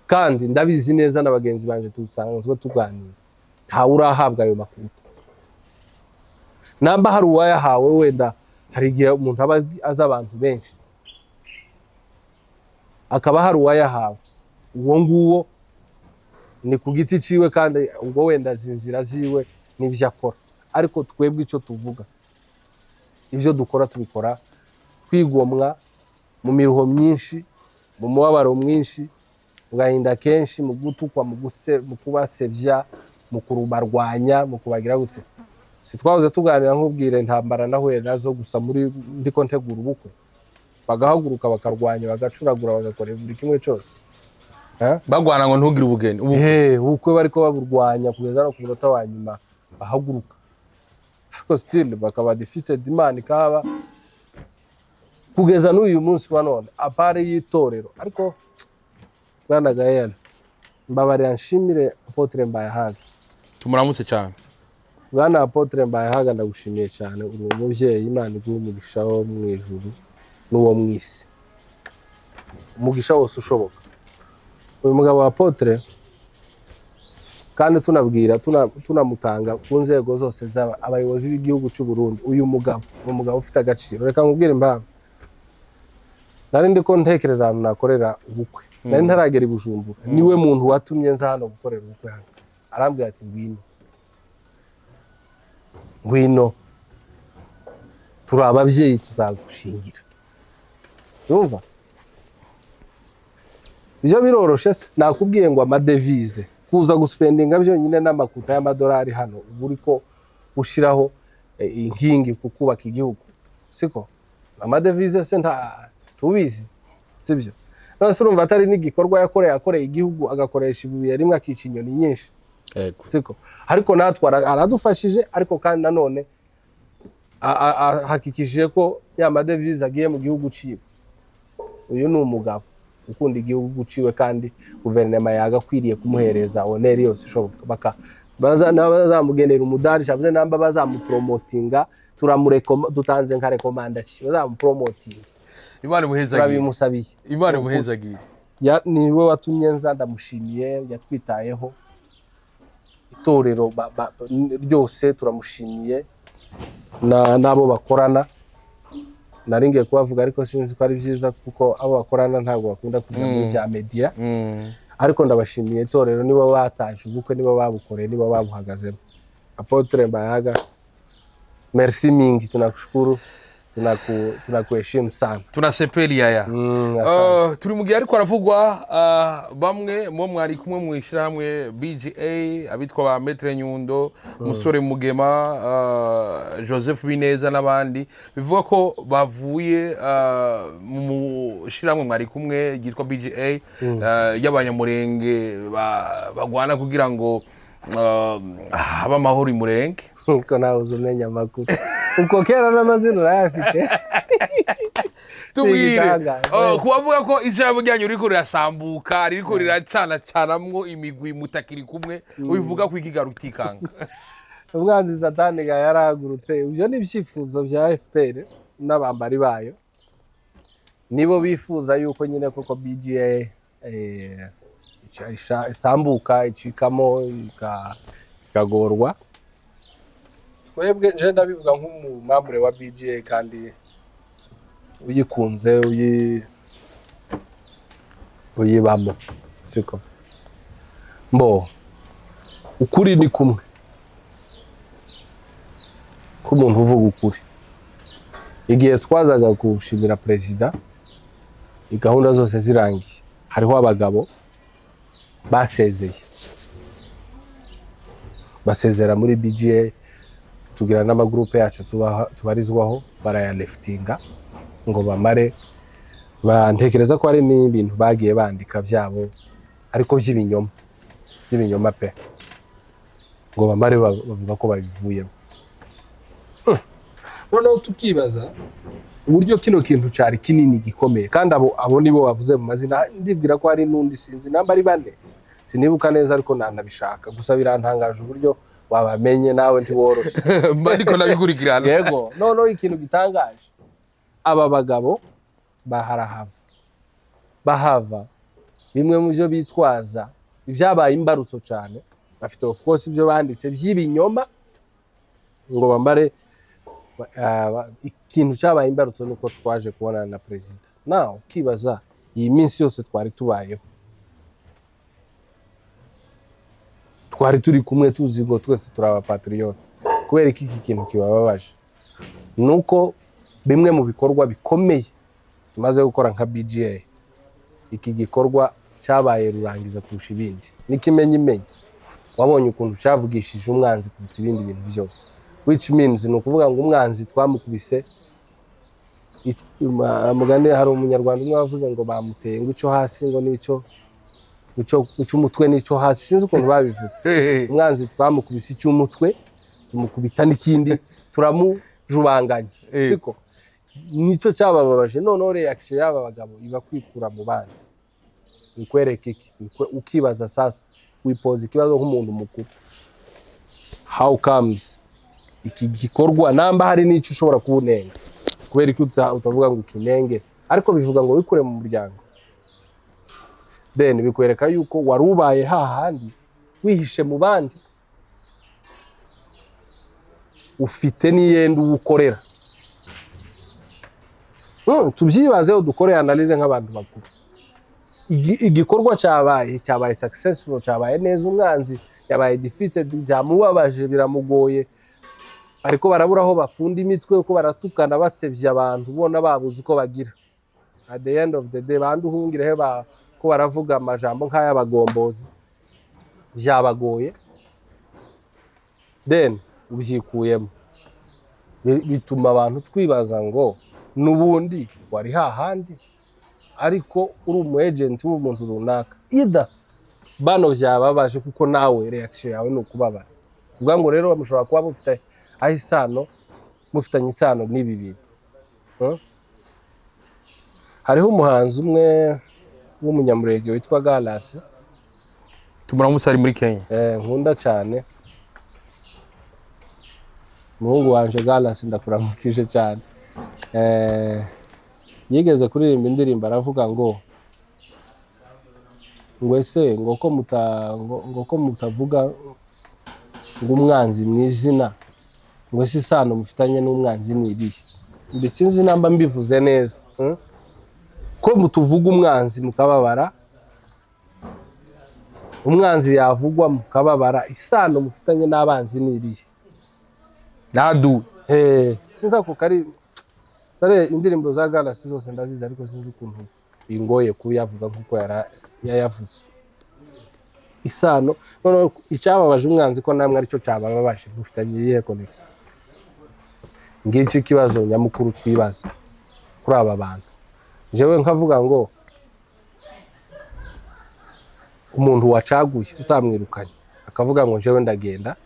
kandi ndabizi neza n'abagenzi banje tusanzwe tuganira, nta urahabwa ayo makuta. Namba hari uwayahawe wenda hari igihe umuntu aba azi abantu benshi, akaba hari uwayahawe, uwo nguwo ni ku giti ciwe kandi ubwo wenda zinzira ziwe n'ivyo akora. Ariko twebwe ico tuvuga, ibyo dukora tubikora kwigomwa mu miruho myinshi, mu mubabaro mwinshi, mu gahinda kenshi, mu gutukwa, mu kubasebya, mu kurubarwanya, mu kubagira gute. Sitwahoze tuganira nk'ubwire intambara nahuye nazo gusa muri ndiko ntegura ubukwe, bagahaguruka bakarwanya, bagacuragura, bagakora buri kimwe cyose. Bagwana ngo ntugire ubugeni. Ubukwe bariko baburwanya kugeza no ku munota wa nyuma bahaguruka. Ariko still bakaba defeated, Imana ikaba kugeza n'uyu munsi wa none apare y'itorero. Ariko Bwana Gael, mbabarira nshimire Apotre Mbayahaga. Tumuramutse cyane. Bwana Apotre Mbayahaga, ndagushimiye cyane, uri umuvyeyi, Imana iguhe umugisha wo mu ijuru n'uwo mwisi, umugisha wose ushoboka. Uyu mugabo wa Apotre kandi tunabwira tunamutanga ku nzego zose abayobozi b'igihugu cy'u Burundi. Uyu mugabo umugabo ufite agaciro. Reka nkubwire impamvu. Nari ndiko ntekereza ahantu nakorera ubukwe, nari ntaragera i Bujumbura. Niwe muntu watumye nza hano gukorera ubukwe hano. Arambwira ati ngwino turi ababyeyi tuzagushingira. Yumva ivyo biroroshe se, nakubwiye ngo amadevize kuza guspendinga byonyine n'amakuta y'amadolari hano uriko ushiraho inkingi kukubaka igihugu, siko? Amadevize se nta tubizi, sibyo? Nose urumva atari n'igikorwa yakoreye igihugu, agakoresha ibuye rimwe akica inyoni nyinshi, siko? Ariko natwara aradufashije, ariko kandi nanone hakikishije ko ya madevize agiye mu gihugu ciwe. Uyu ni umugabo ukunda igihugu ciwe, kandi guverinoma yagakwiriye kumuhereza honeri yose ishoboka. Bazamugenera umudari, cyavuze namba bazamupromotinga, dutanze nka recommandation, bazamupromotinga. Imana muhezagiye. Turabimusabiye. Imana muhezagiye. Niwe watumye nza, ndamushimiye, yatwitayeho. Itorero ryose turamushimiye, nabo bakorana. naringiye kubavuga ariko sinzi ko ari byiza kuko abo bakorana ntabwo bakunda kujya muri bya media ariko ndabashimiye itorero nibo bataje ubukwe nibo babukoreye nibo babuhagazemo. Apotre Mbayaga, merci mingi, tunakushukuru, tunakuheshimu sana. Tunasepeli yaya. Turi mu gihe ariko aravugwa bamwe mu mwari kumwe mu ishyirahamwe BGA abitwa ba Maître Nyundo, Musore Mugema, Joseph Bineza n'abandi bivuga ko bavuye mu ishyirahamwe mwari kumwe ryitwa BGA y'abanyamurenge bagwana kugira ngo haba amahoro imurenge. Uko nawe uzumenya amakuru uko kera n'amazina urayafite. Tubwire kubavuga ko ishyirahamwe ryanyu riko rirasambuka riko riracanacanamwo imigwi mutakiri kumwe ubivuga ko ikigaru utikanga. Umwanzi Satani yarahagurutse. Ibyo ni ibyifuzo bya FPR n'abambari bayo, nibo bifuza yuko nyine koko BGA isambuka icikamo ikagorwa. Twebwe nje ndabivuga nk'umumambure wa BGA kandi uyikunze uyibamo, siko mbo ukuri ni kumwe k'umuntu uvuga ukuri. Igihe twazaga gushimira perezida gahunda zose zirangiye, hariho abagabo basezera muri BGA, tugira n'amagrupe yacu tubarizwaho barayaleftinga ngo bamare. Bantekereza ko ari n'ibintu bagiye bandika byabo ariko by'ibinyoma pe, ngo bamare bavuga ko babivuyemo. Noneho tukibaza uburyo kino kintu cyari kinini gikomeye kandi abo nibo bavuze mu mazina. Ndibwira ko hari n'undi sinzi namba ari bane sinibuka neza ariko nanabishaka gusa birantangaje uburyo wabamenye nawe ntiworoshe ariko nabikurikirana. Yego, noneho ikintu gitangaje aba bagabo bahava bimwe mu byo bitwaza ibyabaye imbarutso cyane. Bafite of course ibyo banditse by'ibinyoma ngo bambare ikintu cyabaye imbarutso nuko twaje kubonana na perezida. Nawe ukibaza iyi minsi yose twari tubayeho, twari turi kumwe tuzi ngo twese turi abapatriote, kubera iki kintu kibababaje nuko bimwe mu bikorwa bikomeye tumaze gukora nka BGA, iki gikorwa cyabaye rurangiza kurusha ibindi. N'ikimenyimenyi wabonye ukuntu cyavugishije umwanzi kuruta ibindi bintu byose, which means ni ukuvuga ngo umwanzi twamukubise mugande. Hari umunyarwanda umwe wavuze ngo bamuteye ngo icyo hasi ngo n'icyo umutwe n'icyo hasi, sinzi ukuntu babivuze. Umwanzi twamukubise icy'umutwe tumukubita n'ikindi turamujubanganya, siko nicyo cyabababaje. Noneho reaction y'aba bagabo iba kwikura mu bandi, ikwereka iki, ukibaza sasa, wipoza ikibazo nk'umuntu mukuru, how comes iki gikorwa namba hari n'icyo ushobora kubunenga, kubera ko utavuga ngo ukinenge ariko bivuga ngo wikure mu muryango. Then bikwereka yuko wari ubaye hahandi wihishe mu bandi, ufite n'iyenda uwukorera. Tubyibazeho dukore analyze nk'abantu bakuru. Igikorwa cyabaye successful, cyabaye neza, umwanzi yabaye defeated, byamubabaje biramugoye, ariko barabura aho bafunda imitwe uko baratukana basebya abantu bona babuze uko bagira. At the end of the day banduhungirehe ko baravuga amajambo nk'ay'abagombozi byabagoye, then ubyikuyemo bituma abantu twibaza ngo nubundi wari hahandi ariko uri umu agent w'umuntu runaka. Ida bano byababaje kuko nawe reaction yawe ni ukubabara. Ubwo ngo rero mushobora kuba mufite mufitanye isano n'ibi bintu. Hariho umuhanzi umwe w'umunyamurenge witwa Galasi, tumuramutse ari muri Kenya, nkunda cyane. Muhungu wanje Galasi ndakuramukije cyane. Yigeze kuririmba indirimbo aravuga ngo ese ngo ko mutavuga ngo umwanzi mu izina, ngo ese isano mufitanye n'umwanzi ni ibihe. sinzi namba mbivuze neza ko mutuvuga umwanzi mukababara, umwanzi yavugwa mukababara, isano mufitanye n'abanzi nirihe? Nadu Sinza ko kari sare indirimbo za Galaxy zose ndazizi, ariko sinzi ukuntu bingoye kuyavuga nkuko yayavuze. Isano none icyababaje umwanzi ko namwe ari cyo cyabababaje, mufitanye iyihe connection? Ngiki kibazo nyamukuru twibaza kuri aba bantu. Jewe nkavuga ngo umuntu wacaguye utamwirukanye akavuga ngo jewe ndagenda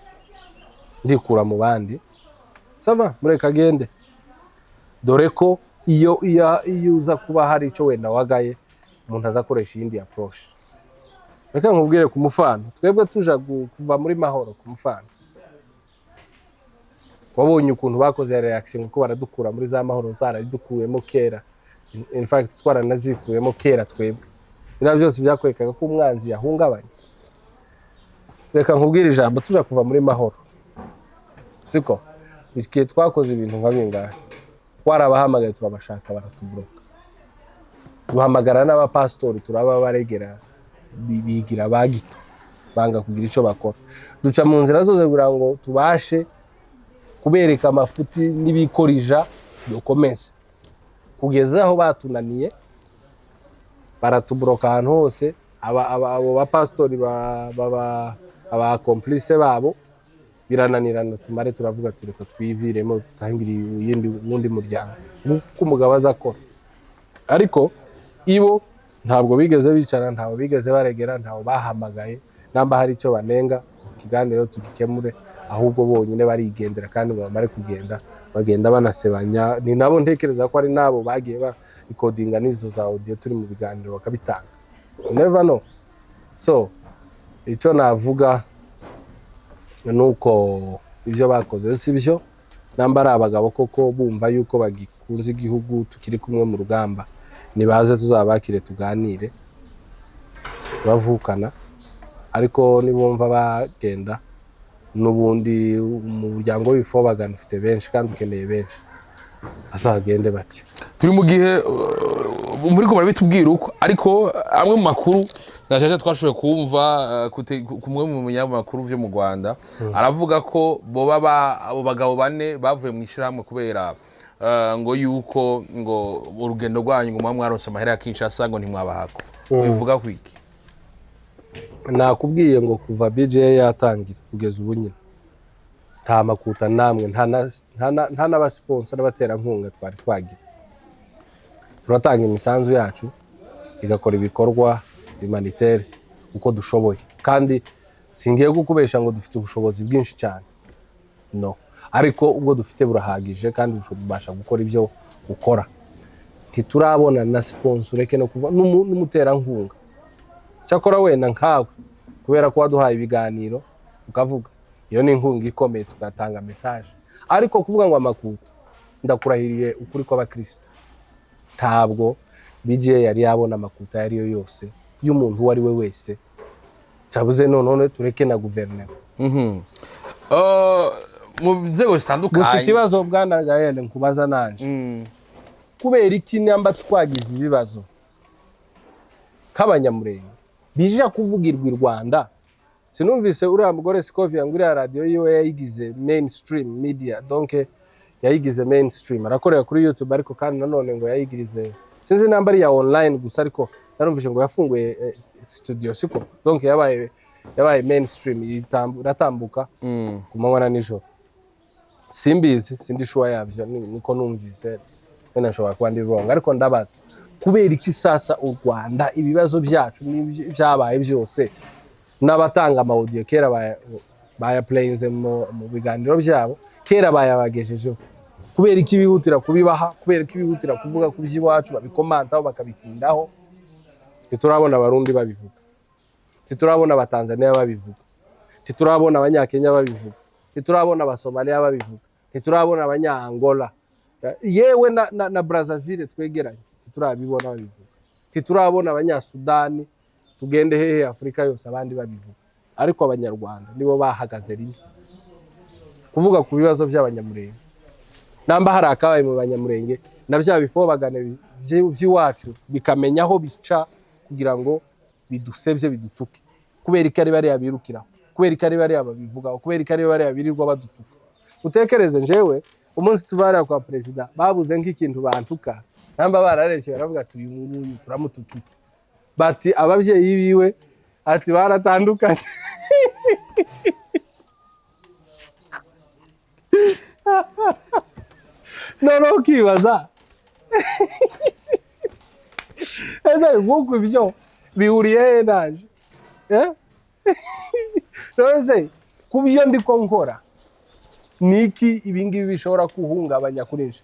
ndikura mu bandi, sava mureka agende, dore ko iyo uza kuba hari icyo wenda wagaye umuntu azakoresha iyindi approach. Reka nkubwire ku mufano, twebwe tuja kuva muri mahoro ku mufano, wabonye ukuntu bakoze reaction ko baradukura muri za mahoro, twaradukuyemo kera, in fact twaranazikuyemo kera twebwe. Bira byose byakwerekaga ko umwanzi yahungabanye. Reka nkubwire ijambo, tuja kuva muri mahoro, siko ikihe twakoze ibintu nka bingahe, twarabahamagaye turabashaka baratubloka, duhamagara n'abapastori turababaregera bigira bagito, banga kugira icyo bakora. Duca mu nzira zose kugira ngo tubashe kubereka amafuti n'ibikorija dukomeze, kugeza aho batunaniye baratubloka ahantu hose. Abo bapastori aba complice babo birananirana, tumare turavuga tureka twiviremo tutangire n'undi muryango nk'uko umugabo azakora. Ariko ibo ntabwo bigeze bicara, ntawo bigeze baregera, ntawo bahamagaye namba hari icyo banenga ikiganiro tugikemure, ahubwo bonyine barigendera, kandi bamare kugenda bagenda banasebanya. Ni nabo ntekereza ko ari nabo bagiye ba recordinga nizo za audio turi mu biganiro bakabitanga, never know. So icyo navuga nuko ibyo bakoze si byo, namba ari abagabo koko bumva yuko bagikunze igihugu tukiri kumwe mu rugamba, nibaze tuzabakire tuganire bavukana. Ariko nibumva bagenda n'ubundi umuryango w'ifobagana ufite benshi kandi ukeneye benshi, azagende batyo. turi mu gihe muri ko barabitubwira uko, ariko amwe mu makuru naje twashoboye kumva kumwe mu munyamakuru vyo mu Rwanda aravuga ko abo bagabo bane bavuye mu ishyirahamwe kubera ngo yuko ngo urugendo rwanyu ngo mwaronse amahera ya Kinshasa ngo ntimwabahako. Bivuga kwiki? Nakubwiye ngo kuva BJ yatangira kugeza ubu nyine nta makuta namwe, nta n'abasponsa n'abaterankunga twari twagira. Turatanga imisanzu yacu igakora ibikorwa humanitaire uko dushoboye, kandi singiye kukubesha ngo dufite ubushobozi bwinshi cyane, no, ariko ubwo dufite burahagije kandi tubasha gukora ibyo ukora. Ntiturabona na sponsor reke no kuva n'umuterankunga. Cyakora wenda nkawe kubera ko waduhaye ibiganiro tukavuga, iyo ni inkunga ikomeye, tugatanga message. Ariko kuvuga ngo amakuta, ndakurahiriye ukuri kw'abakristo, ntabwo BJ yari yabona amakuta yari yo yose y'umuntu uwo ari we wese. Cyabuze none tureke na guverinoma. Mu nzego zitandukanye gusa ikibazo bwana Gael nkubaza nanje, kubera iki namba twagize ibibazo k'abanyamurenge bija kuvugirwa i Rwanda? Sinumvise uriya mugore Scovia ngo uriya radio yiwe yayigize mainstream media, donc yayigize mainstream, arakorera kuri YouTube, ariko kandi nanone ngo yayigirize sinzi namba ari ya online gusa, ariko narumvise ngo yafunguye studio, siko donc yabaye mainstream, iratambuka ku manywa na nijoro. Simbizi, sindi sure yabyo, niko numvise, wenda nshobora kuba ndi wrong, ariko ndabaza kubera iki sasa u Rwanda ibibazo byacu n'ibyabaye byose n'abatanga amaudio kera bayaplayinze mu biganiro byabo, kera bayabagejejeho, kubera iki bihutira kubibaha, kubera iki bihutira kuvuga ku by'iwacu, babikomantaho bakabitindaho? Titurabona abarundi babivuga, titurabona abatanzania babivuga, titurabona abanyakenya babivuga, titurabona abasomalia babivuga, titurabona abanyaangola, yewe na Brazzaville twegeranye titurabibona babivuga, titurabona abanyasudani, tugende hehe Afrika yose abandi babivuga. Ariko abanyarwanda nibo bahagaze rimwe kuvuga ku bibazo by'abanyamurenge. namba hari akabaye mu banyamurenge na bya bifobagane by'iwacu bikamenya aho bica kugira ngo bidusebye bidutuke kubera ikari bari yabirukira kubera ikari bari yababivuga kubera ikari bari yabirirwa badutuka utekereze njewe umunsi tubarira kwa president babuze nk'ikintu bantuka namba bararekeye baravuga ati uyu nguyu turamutukiye bati abavyeyi biwe ati baratandukanye no ukibaza ese nk'uko ibyo bihuriye naje nose ku byo ndiko nkora niki ibingibi bishobora kuhungabanya kuri nje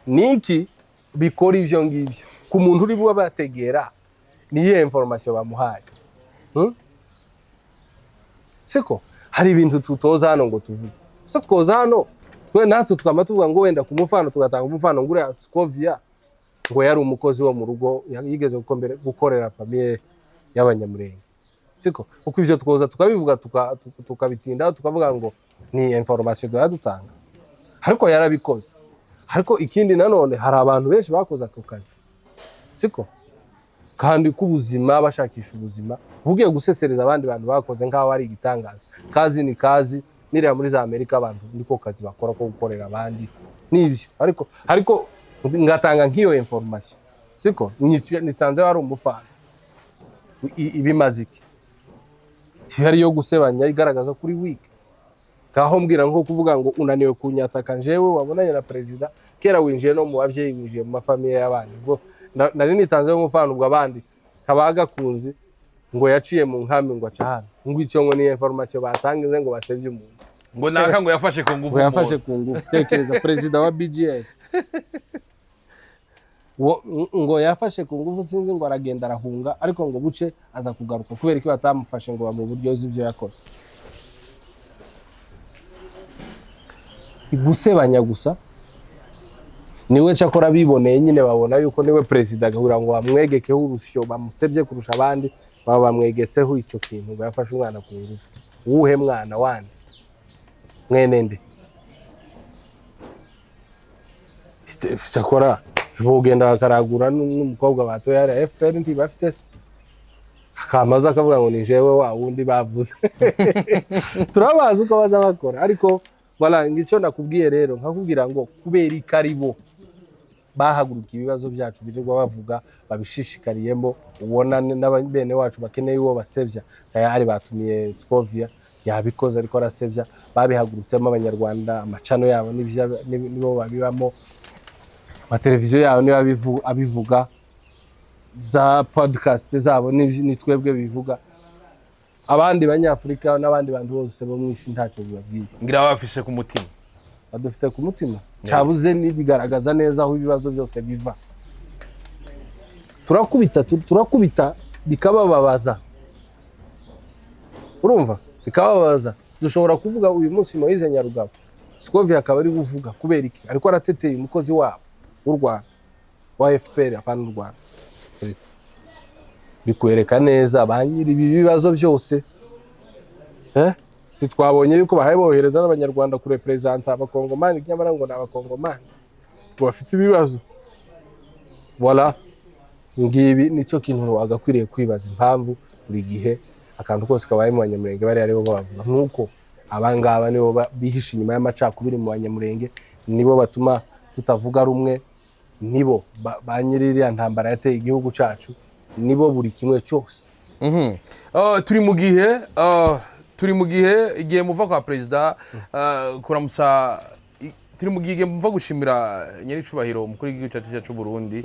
niki bikora ivyo ngivyo ku muntu uri buba bategera niye information bamuhaye siko hari ibintu tutoza hano ngo tuvuge so twoza hano twe natwe tukama tuvuga ngo wenda ku mufano tugatanga umufano ngure ya Scovia ngo yari umukozi wo mu rugo yigeze gukorera famille y'abanyamurenge siko uko ivyo twoza tukabivuga tukabitinda tukavuga ngo ni information dutanga ariko yarabikoze ariko ikindi nanone hari abantu benshi bakoze ako kazi siko kandi kubuzima bashakisha ubuzima bugiye gusesereza abandi bantu bakoze nkaho ari igitangaza kazi ni kazi nira muri za Amerika abantu niko kazi bakora ko gukorera abandi nibyo ariko ngatanga nkiyo information siko nitanze wari umufana ibimazike hari yo gusebanya igaragaza kuri week kaho mbwira nko kuvuga ngo unaniwe kunyataka njewe wabonanye na president kera winjiye no mu bavyeyi winjiye mu mafamiye y'abandi ngo nari nitanze umufano ubwo abandi kabaga kunzi ngo yaciye mu nkambi ngo acahana ngo icyo ngo ni information batangize ngo basebye umuntu ngo naka ngo yafashe ku ngufu tekereza president wa BGA ngo yafashe ku ngufu sinzi ngo aragenda arahunga ariko ngo buce aza kugaruka kubera ko batamufashe ngo mu buryo z'ivyo yakoze igusebanya gusa niwe cyakora biboneye nyine babona yuko niwe president gahura ngo bamwegekeho urusyo bamusebye kurusha abandi baba bamwegetseho icyo kintu bafashe umwana ku ngufu uwuhe mwana wandi mwene nde cyakora bogenda bakaragura n'umukobwa batoya ya FPR nti bafite akamaza akavuga ngo ni jewe wa wundi bavuze turabaza uko baza bakora ariko wala ngico nakubwiye rero nkakubwira ngo kubera ikaribo bahaguruka ibibazo byacu birirwa bavuga babishishikariyemo ubona n'abene wacu bakeneye uwo basebya tayari batumiye Scovia yabikoze ariko arasebya babihagurutsemo abanyarwanda amacano yabo nibo babibamo televiziyo yabo niba abivuga za podcast zabo ni twebwe bivuga abandi banyafrika n'abandi bantu bose bo mwisi ntacyo bibabwiye ngira bafise ku mutima badufite ku mutima cyabuze nibigaragaza neza aho ibibazo byose biva turakubita bikabababaza urumva bikababaza dushobora kuvuga uyu munsi Moise Nyarugabo Scovia akaba ari buvuga kubera iki ariko arateteye umukozi wabo urwa wa FPR apana urwa bikwereka neza banyiri ibi bibazo byose si twabonye yuko bahaye bohereza n'abanyarwanda ku representa abakongomani nyamara ngo n'abakongomani bafite ibibazo voilà ngibi nico kintu agakwiriye kwibaza impamvu buri gihe akantu kose kabaye mu banyamurenge bari aribo bavuga nkuko abangaba nibo bihisha inyuma y'amacakubiri mu banyamurenge nibo batuma tutavuga rumwe nibo banyirira ntambara yateye igihugu cacu nibo buri kimwe cyose turi mu gihe igihe muva kwa president kuramutsa turi mu gihe muva gushimira nyiricubahiro umukuru w'igihugu cyacu Burundi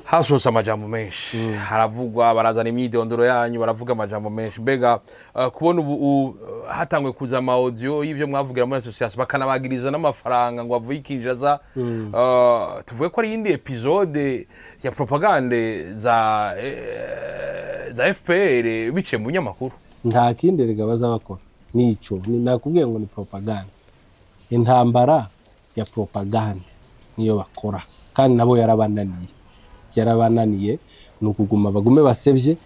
hasohotse amajambo menshi haravugwa barazana imyidondoro yanyu baravuga amajambo menshi mbega kubona ubu hatangwe kuza ama audio y'ivyo mwavugira muri association bakanabagiriza n'amafaranga ngo avuye ikinjaza tuvuye ko ari indi episode ya propagande za FPR bice mu nyamakuru nta kindi rega baza bakora nico nakubwiye ngo ni propaganda intambara ya propaganda niyo bakora kandi nabo yarabananiye nukuguma bagume basebye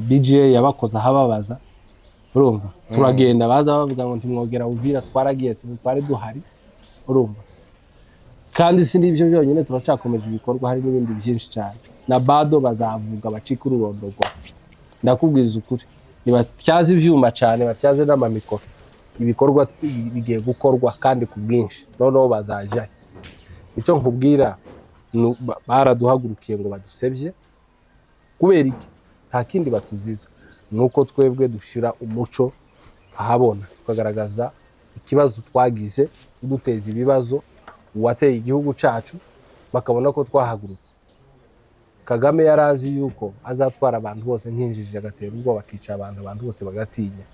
BGA yabakoze ahababaza urumva turagenda baza bavuga ngo ntimwogera Uvira twaragiye twari duhari urumva kandi si n'ibyo byonyine turacakomeje ibikorwa hari n'ibindi byinshi cyane na bado bazavuga bacika ururondogwa ndakubwiza ukuri nibatyaze ivyuma cyane batyaze n'amamikoro ibikorwa bigiye gukorwa kandi ku bwinshi noneho bazaja icyo nkubwira baraduhagurukiye ngo badusebye kubera iki nta kindi batuziza nuko twebwe dushira umuco ahabona tukagaragaza ikibazo twagize duteza ibibazo uwateye igihugu cacu bakabona ko twahagurutse Kagame yarazi yuko azatwara abantu bose nk'injiji agatera ubwo bakica abantu bose bagatinya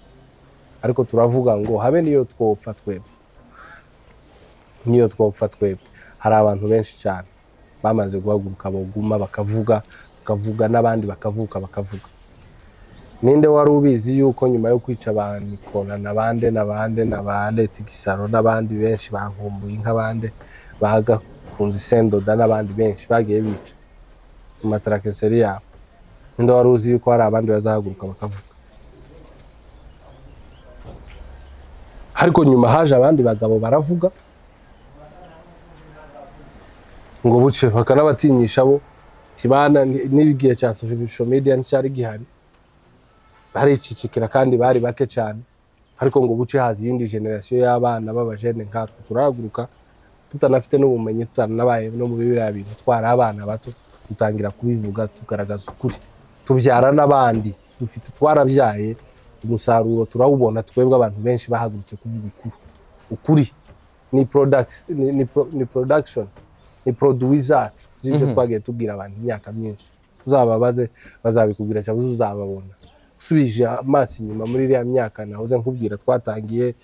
ariko turavuga ngo habe niyo twopfa twebwe hari abantu benshi cyane bamaze guhaguruka baguma bakavuga n'abandi bakavuga ninde wari ubizi yuko nyuma yo kwica abantu Nikona n'abandi Tigisaro n'abandi benshi bankumbuye nk'abandi baga kunzi Sendoda n'abandi benshi bagiye bica mu matrakeseri yabo ninde wari uzi yuko hari abandi bazahaguruka bakavuga ariko nyuma haje abandi bagabo baravuga ngo buce bakanabatinyisha bo kibana n'ibigiye cya social media ncyari gihari baricicikira kandi bari bake cyane ariko ngo buce hazi yindi generation y'abana b'abajene nkatwe turahaguruka tutanafite n'ubumenyi tutanabaye no mu bibira bintu twara abana bato dutangira kubivuga tugaragaza ukuri tubyara n'abandi dufite twarabyaye umusaruro turawubona twebwe abantu benshi bahagurutse kuvuga ukuri ni production ni produit zacu z'ibyo twagiye tubwira abantu imyaka myinshi tuzababaze bazabikubwira cyangwa uzababona usubije amaso inyuma muri iriya myaka nahoze nkubwira twatangiye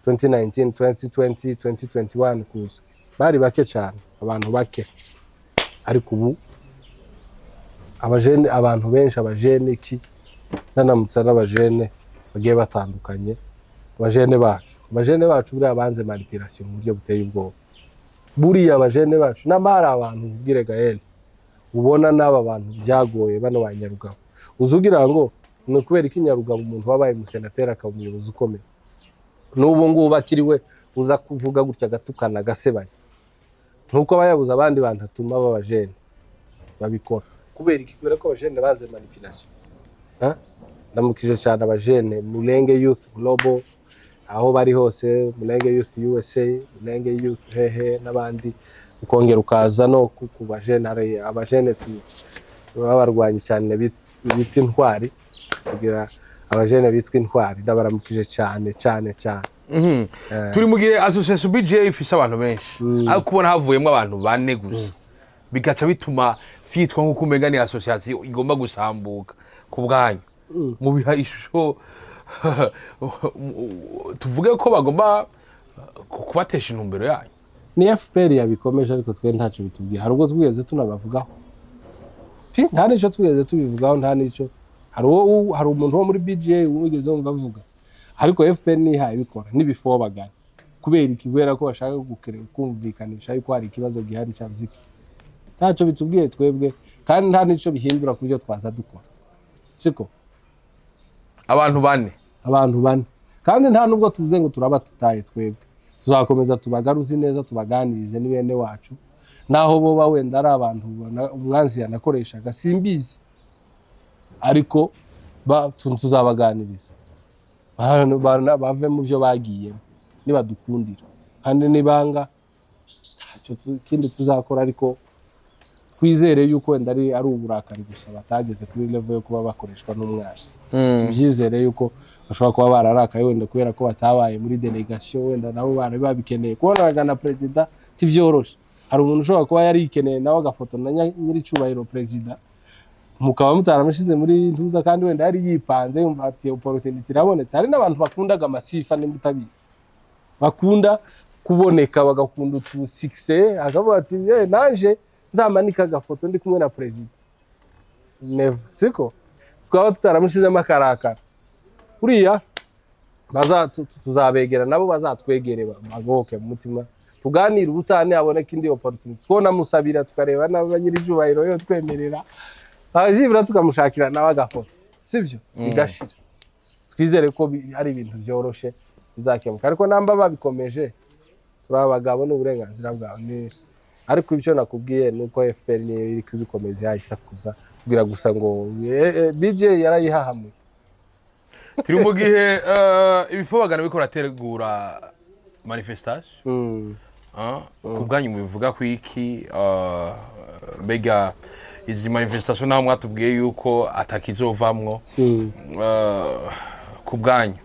2019 2020 2021 kuza bari bake cyane abantu bake ariko ubu abajene abantu benshi abajene iki nanamutsa n'abajene bagiye batandukanye abajene bacu buri abanze manipulation mu buryo buteye ubwoba buriya abajene bacu n'amara abantu ubwire Gael ubona n'aba bantu byagoye bano banyarugabo uzugira ngo no kubera iki Nyarugabo umuntu wabaye umusenateri akaba umuyobozi ukomeye n'ubu ngubu bakiriwe uza kuvuga gutya gatukana gasebanye nkuko bayabuza abandi bantu atuma babajene babikora kubera iki kubera ko abajene baze manipulation ndamukije cyane abajene Mulenge Youth Global aho bari hose Mulenge Youth USA Mulenge Youth hehe n'abandi ukongera ukaza no ku bajene ari abajene babarwanye cyane bita intwari kugira abajene bitwa intwari ndabaramukije cyane turi mu gihe association BJ ifise abantu benshi ariko kubona havuyemo abantu bane gusa bigaca bituma fitwa nko kumenga ni association igomba gusambuka ku bwanyu mu biha ishusho tuvuge ko bagomba kubatesha intumbero yanyu ni FPR yabikomeje ariko twe ntacyo bitubwiye hari ubwo twigeze tunabavugaho nta n'icyo twigeze tubivugaho nta n'icyo hari umuntu wo muri BGA wigeze wumva avuga ariko FPR nihaye bikora n'ibifobagana kubera ikigwera ko bashaka kumvikanisha yuko hari ikibazo gihari cya muziki ntacyo bitubwiye twebwe kandi nta n'icyo bihindura ku byo twaza dukora siko abantu bane kandi nta nubwo tuvuze ngo turabatutaye twebwe tuzakomeza tubagaruzi neza tubaganirize ni bene wacu naho bo wenda ari abantu umwanzi yanakoreshaga simbizi ariko tuzabaganiriza bave mu byo bagiyemo nibadukundira kandi nibanga ntacyo kindi tuzakora ariko twizere yuko wenda ari uburakari gusa batageze kuri level yo kuba bakoreshwa n'umwanzi tubyizere yuko bashobora kuba bararakaye wenda kubera ko batabaye muri delegation wenda nabo bari babikeneye kubonana na president tivyoroshe hari umuntu ushobora kuba yari ikeneye nawe agafoto na nyiri cyubahiro president mukaba mutaramushize muri ntuza kandi wenda yari yipanze yumva ati opportunity irabonetse hari n'abantu bakundaga amasifa n'imutabizi bakunda kuboneka bagakunda utu success akavuga ati naje zamanika agafoto ndi kumwe na president never siko twaba tutaramushizemo akarakara uriya tuzabegera nabo bazatwegere bagoke mu mutima tuganira ubutane aboneka indi opportunity twona musabira tukareba n'abanyiri jubahiro yo twemerera ajibira tukamushakira nawe agafoto sivyo bigashira twizere ko ari ibintu byoroshe bizakemuka ariko namba babikomeje turabagabo n'uburenganzira bwawe ariko ibyo nakubwiye nuko FPR niyo iri kubikomeza yayisakuza kugira gusa ngo BJ yarayihahamuye. turi mu gihe ibifobagana biko rategura manifestation ku bwanyu mubivuga ku iki bega izi manifestation naho mwatubwiye yuko atakizovamwo ku bwanyu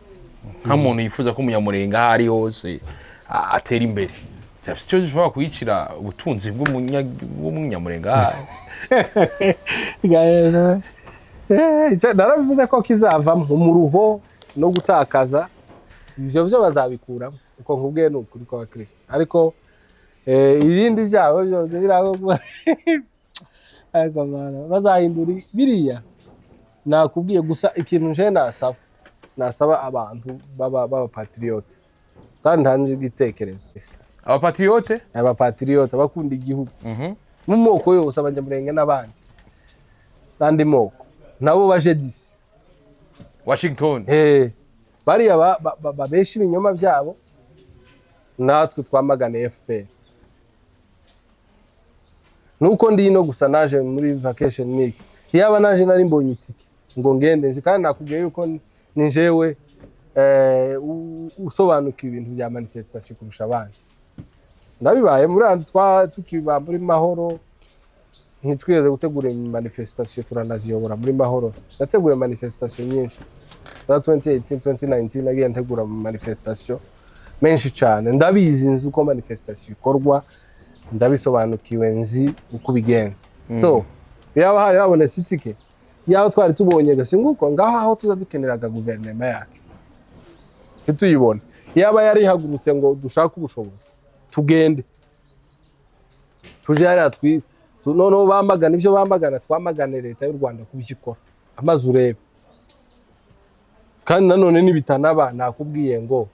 nta muntu yifuza ko umunyamurenga ari hose atera imbere cyafite cyo gishobora kuyicira ubutunzi bw'umunyamurenga narabivuze ko kizavamo umuruho no gutakaza ibyo byo bazabikuramo uko nkubwiye ni ukuri kwa Kristo ariko ibindi byabo byose birago ariko bazahindura biriya nakubwiye gusa ikintu nje nasaba abantu baba patriote kandi hanze igitekerezo abapatriote bakunda igihugu mu moko yose abanyamurenge n'abandi nandi moko nabo baje disi Washington bariya babesha ibinyoma byabo natwe twamagane FPR nuko ndi no gusa naje muri vacation week yaba naje nari mbonye itike ngo ngende kandi nakubwiye yuko ninjewe usobanuka ibintu bya manifestation kurusha abandi ndabibaye muri tukiba muri mahoro ntitwigeze gutegura manifestation turanaziyobora muri mahoro nateguye manifestation nyinshi za 2018 2019 nagiye ntegura manifestation menshi cyane ndabizi nzi uko manifestation ikorwa ndabisobanukiwe nzi uko bigenza so yaba hari habonetse itike yaba twari tubonye gase nguko ngaho aho tuzadukeneraga guverinoma yacu kituyibona yaba yari hagurutse ngo dushaka ubushobozi tugende tuje yari noneho bamagana ibyo bamagana twamagane leta y'u Rwanda kubikora amazu urebe kandi nanone nibitanaba nakubwiye ngo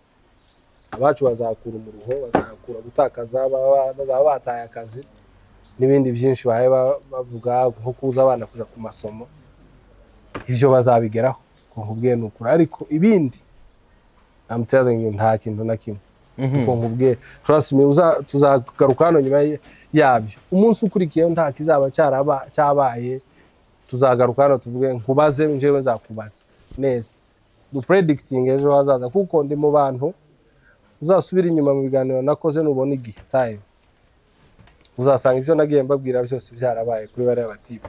abacu bazakura umuruho bazakura gutakaza bataye akazi n'ibindi byinshi bahe bavuga nko kuza abana kuja ku masomo ibyo bazabigeraho nkubwiye n'ukuri ariko ibindi I'm telling you nta kintu na kimwe nkubwiye trust me tuzagaruka hano nyuma yabyo umunsi ukurikiyeho nta kizaba cyabaye tuzagaruka hano tuvuge nkubaze njewe nzakubaza neza du predicting ejo hazaza kuko ndi mu bantu uzasubira inyuma mu biganiro nakoze nubona igihe time uzasanga ibyo nagiye mbabwira byose byarabaye kuri bari abatiba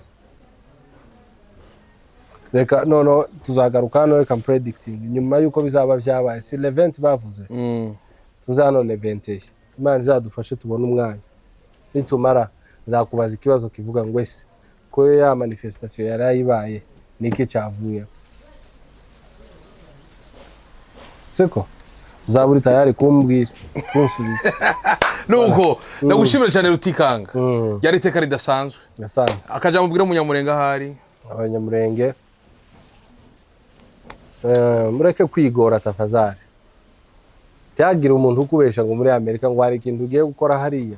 reka no tuzagaruka hano reka predicting nyuma yuko bizaba byabaye si event bavuze tuzanone event Imana izadufashe tubone umwanya nitumara nzakubaza ikibazo kivuga ngo ese ko ya manifestation yarayibaye niki cyavuye seko zaburi tayari kumbwira kunsubiza nuko ndagushimira cyane Rutikanga yari teka ridasanzwe akaja mubwira umunyamurenga hari abanyamurenge mureke kwigora tafazari byagira umuntu ukubesha ngo muri Amerika ngo hari ikintu ugiye gukora hariya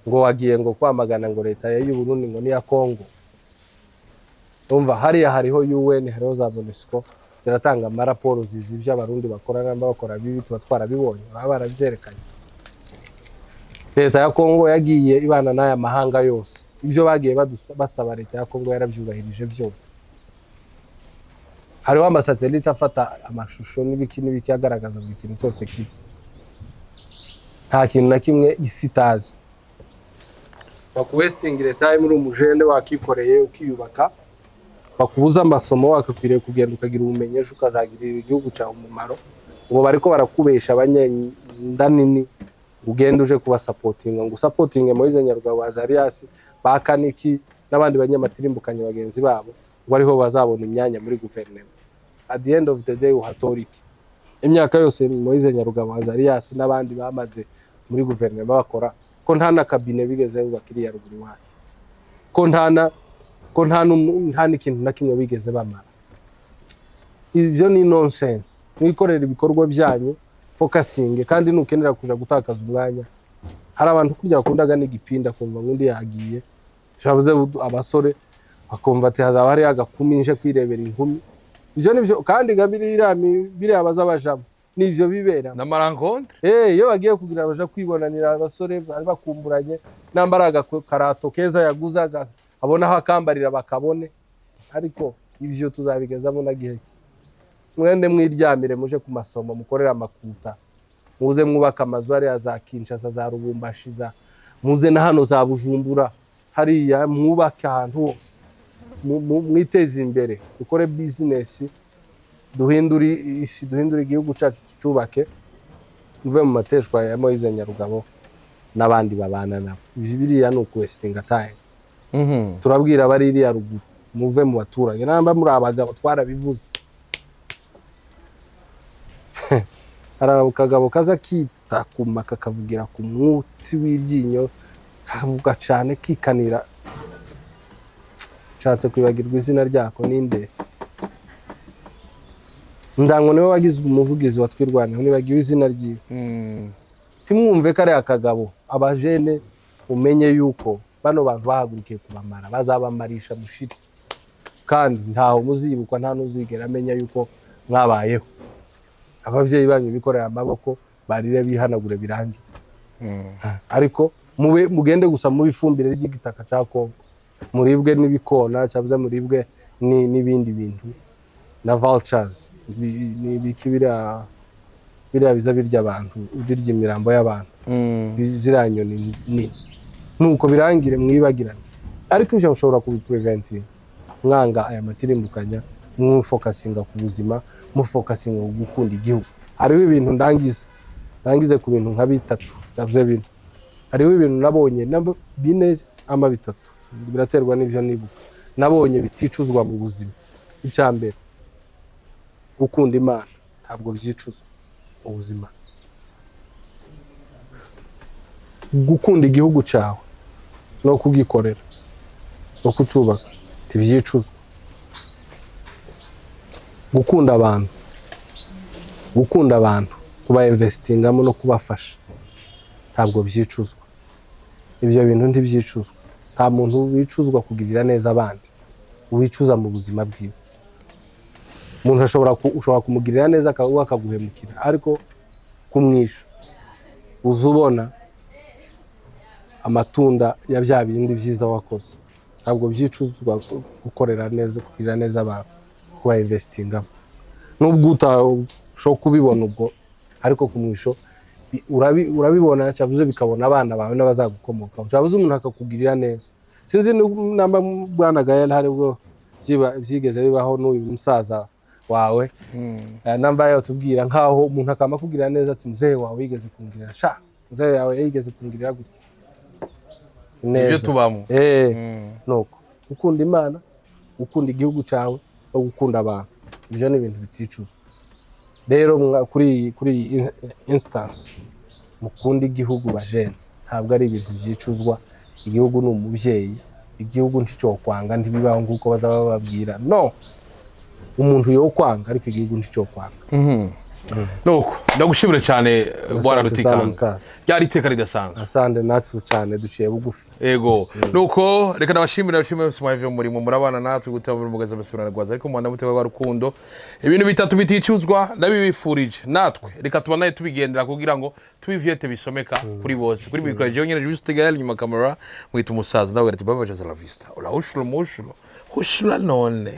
ngo wagiye ngo kwamagana ngo leta y'u Burundi ngo niya Kongo umva hariya hariho UN hariho za MONUSCO ziratanga amaraporo zizivye abarundi bakora namba bakora bibi tuba twarabibonye baba baravyerekanye leta ya Kongo yagiye ibana n'aya mahanga yose ibyo bagiye basaba leta ya Kongo yarabyubahirije byose hariho amasatelite afata amashusho n'ibiki agaragaza buri kintu cyose kibi nta kintu na kimwe isitazi bakuwestingira time muri umujene wakikoreye ukiyubaka bakubuza amasomo wakakwiriye kugenda ukagira ubumenyi ejo ukazagirira igihugu cyawe umumaro ngo bariko barakubesha abanyenda nini ugenda uje kuba supporting ngo supporting Moise Nyarugabo Azarias bakaniki n'abandi banyamatirimbukanye bagenzi babo ngo ariho bazabona imyanya muri guverinoma at the end of the day uhatoriki imyaka yose Moise Nyarugabo Azarias n'abandi bamaze muri guverinoma bakora ko nta na kabine bigeze bakiriya ruguru wacu ko nta n'ikintu na kimwe bigeze bamara ibyo ni nonsense mwikorera ibikorwa byanyu focusing kandi nukenera kuja gutakaza umwanya hari abantu kurya bakundaga n'igipinda kumva ngundi yagiye shabuze abasore bakumva ati hazaba hari agakuminje kwirebera inkumi ibyo nivyo kandi gabirira biri abazabajamo nivyo bibera na marankontre iyo bagiye kugira baje kwibonanira abasore bari bakumburanye nambaraga karato keza yaguzaga abona aho akambarira bakabone ariko ivyo tuzabigezamo na gihe mwende mwiryamire muje ku masomo mukorera amakuta muze mwubaka amazu ari za Kinshasa za Lubumbashi za muze na hano za Bujumbura hariya mwubaka ahantu hose mwiteze imbere dukore business duhindura isi duhindura igihugu cyacu cyubake muve mu mateshwa ya Moise Nyarugabo n'abandi babana nabo biriya no questinga time turabwira bari iri ya ruguru muve mu baturage namba muri abagabo twarabivuze Kagabo kaza kita kumaka kavugira ku mwutsi w'iryinyo kavuga cyane kikanira nshatse kwibagirwa izina ryako ninde ndango niwe wagize umuvugizi wa twirwana nibagiwe izina ryiwe timwumve kare akagabo abajene umenye yuko bano bantu bahagurukiye kubamara bazabamarisha mushiti kandi ntaho muzibukwa nta nuzigera amenya yuko mwabayeho abavyeyi banyu bikorera amaboko barire bihanagure birangi ariko mugende gusa mu bifumbire ry'igitaka cya Kongo muribwe n'ibikona cyavuze muribwe n'ibindi bintu na vultures ni bikibira biza birya abantu birya imirambo y'abantu ziranyoni ni nuko birangire mwibagirana ariko ivyo mushobora kubipreventinga mwanga aya matirimbukanya mwifokasinga ku buzima mufokasinga ku gukunda igihugu hariho ibintu ndangize ku bintu nka bitatu byavuze bintu hariho ibintu nabonye bine ama bitatu biraterwa n'ivyo nibuka nabonye biticuzwa mu buzima icambere gukunda Imana ntabwo byicuzwa mu buzima gukunda igihugu cyawe no kugikorera no kucubaka tibyicuzwa gukunda abantu kuba investingamo no kubafasha ntabwo byicuzwa ibyo bintu ntibyicuzwa nta muntu wicuzwa kugirira neza abandi uwicuza mu buzima bwiwe umuntu ushobora kumugirira neza akaguhemukira ariko kumwisha uzubona amatunda ya bya bindi byiza wakoze ntabwo byicuzwa gukorera neza kugirira neza abantu kuba investingamo nubwo ushobora kubibona ubwo ariko kumwisho urabibona cyavuze bikabona abana bawe n'abazagukomoka cyavuze umuntu akakugirira neza sinzi namba bwana Gael hari bwo byigeze bibaho n'uyu musaza wawe namba yawe tubwira nkaho umuntu akama kugirira neza ati muzehe wawe yigeze kungirira sha muzehe yawe yigeze kungirira gutya ibyo tubamo nuko gukunda Imana gukunda igihugu cyawe no gukunda abantu ibyo ni ibintu biticuzwa rero kuri instance mukunda igihugu bajene ntabwo ari ibintu byicuzwa igihugu ni umubyeyi igihugu nticyokwanga ntibibaho nguko bazaba bababwira no umuntu yo kwanga ariko igihugu nticyokwanga nuko ndagushimira cyane bwana Rutikanga ryari iteka ridasanzwe asande natwe cyane duciye bugufi ego nuko reka nabashimira mwese murimo murabana natwe gutaba muri mugaza basubirana rwaza ariko mwana bute wa rukundo ibintu bitatu biticuzwa ndabibifurije natwe reka tubanaye tubigendera kugira ngo tubivyete bisomeka kuri bose kuri bikora je nyene Juste Gael nyuma kamera mwita umusaza ndawe ati baba jaza la vista ola ushuro mushuro hushura none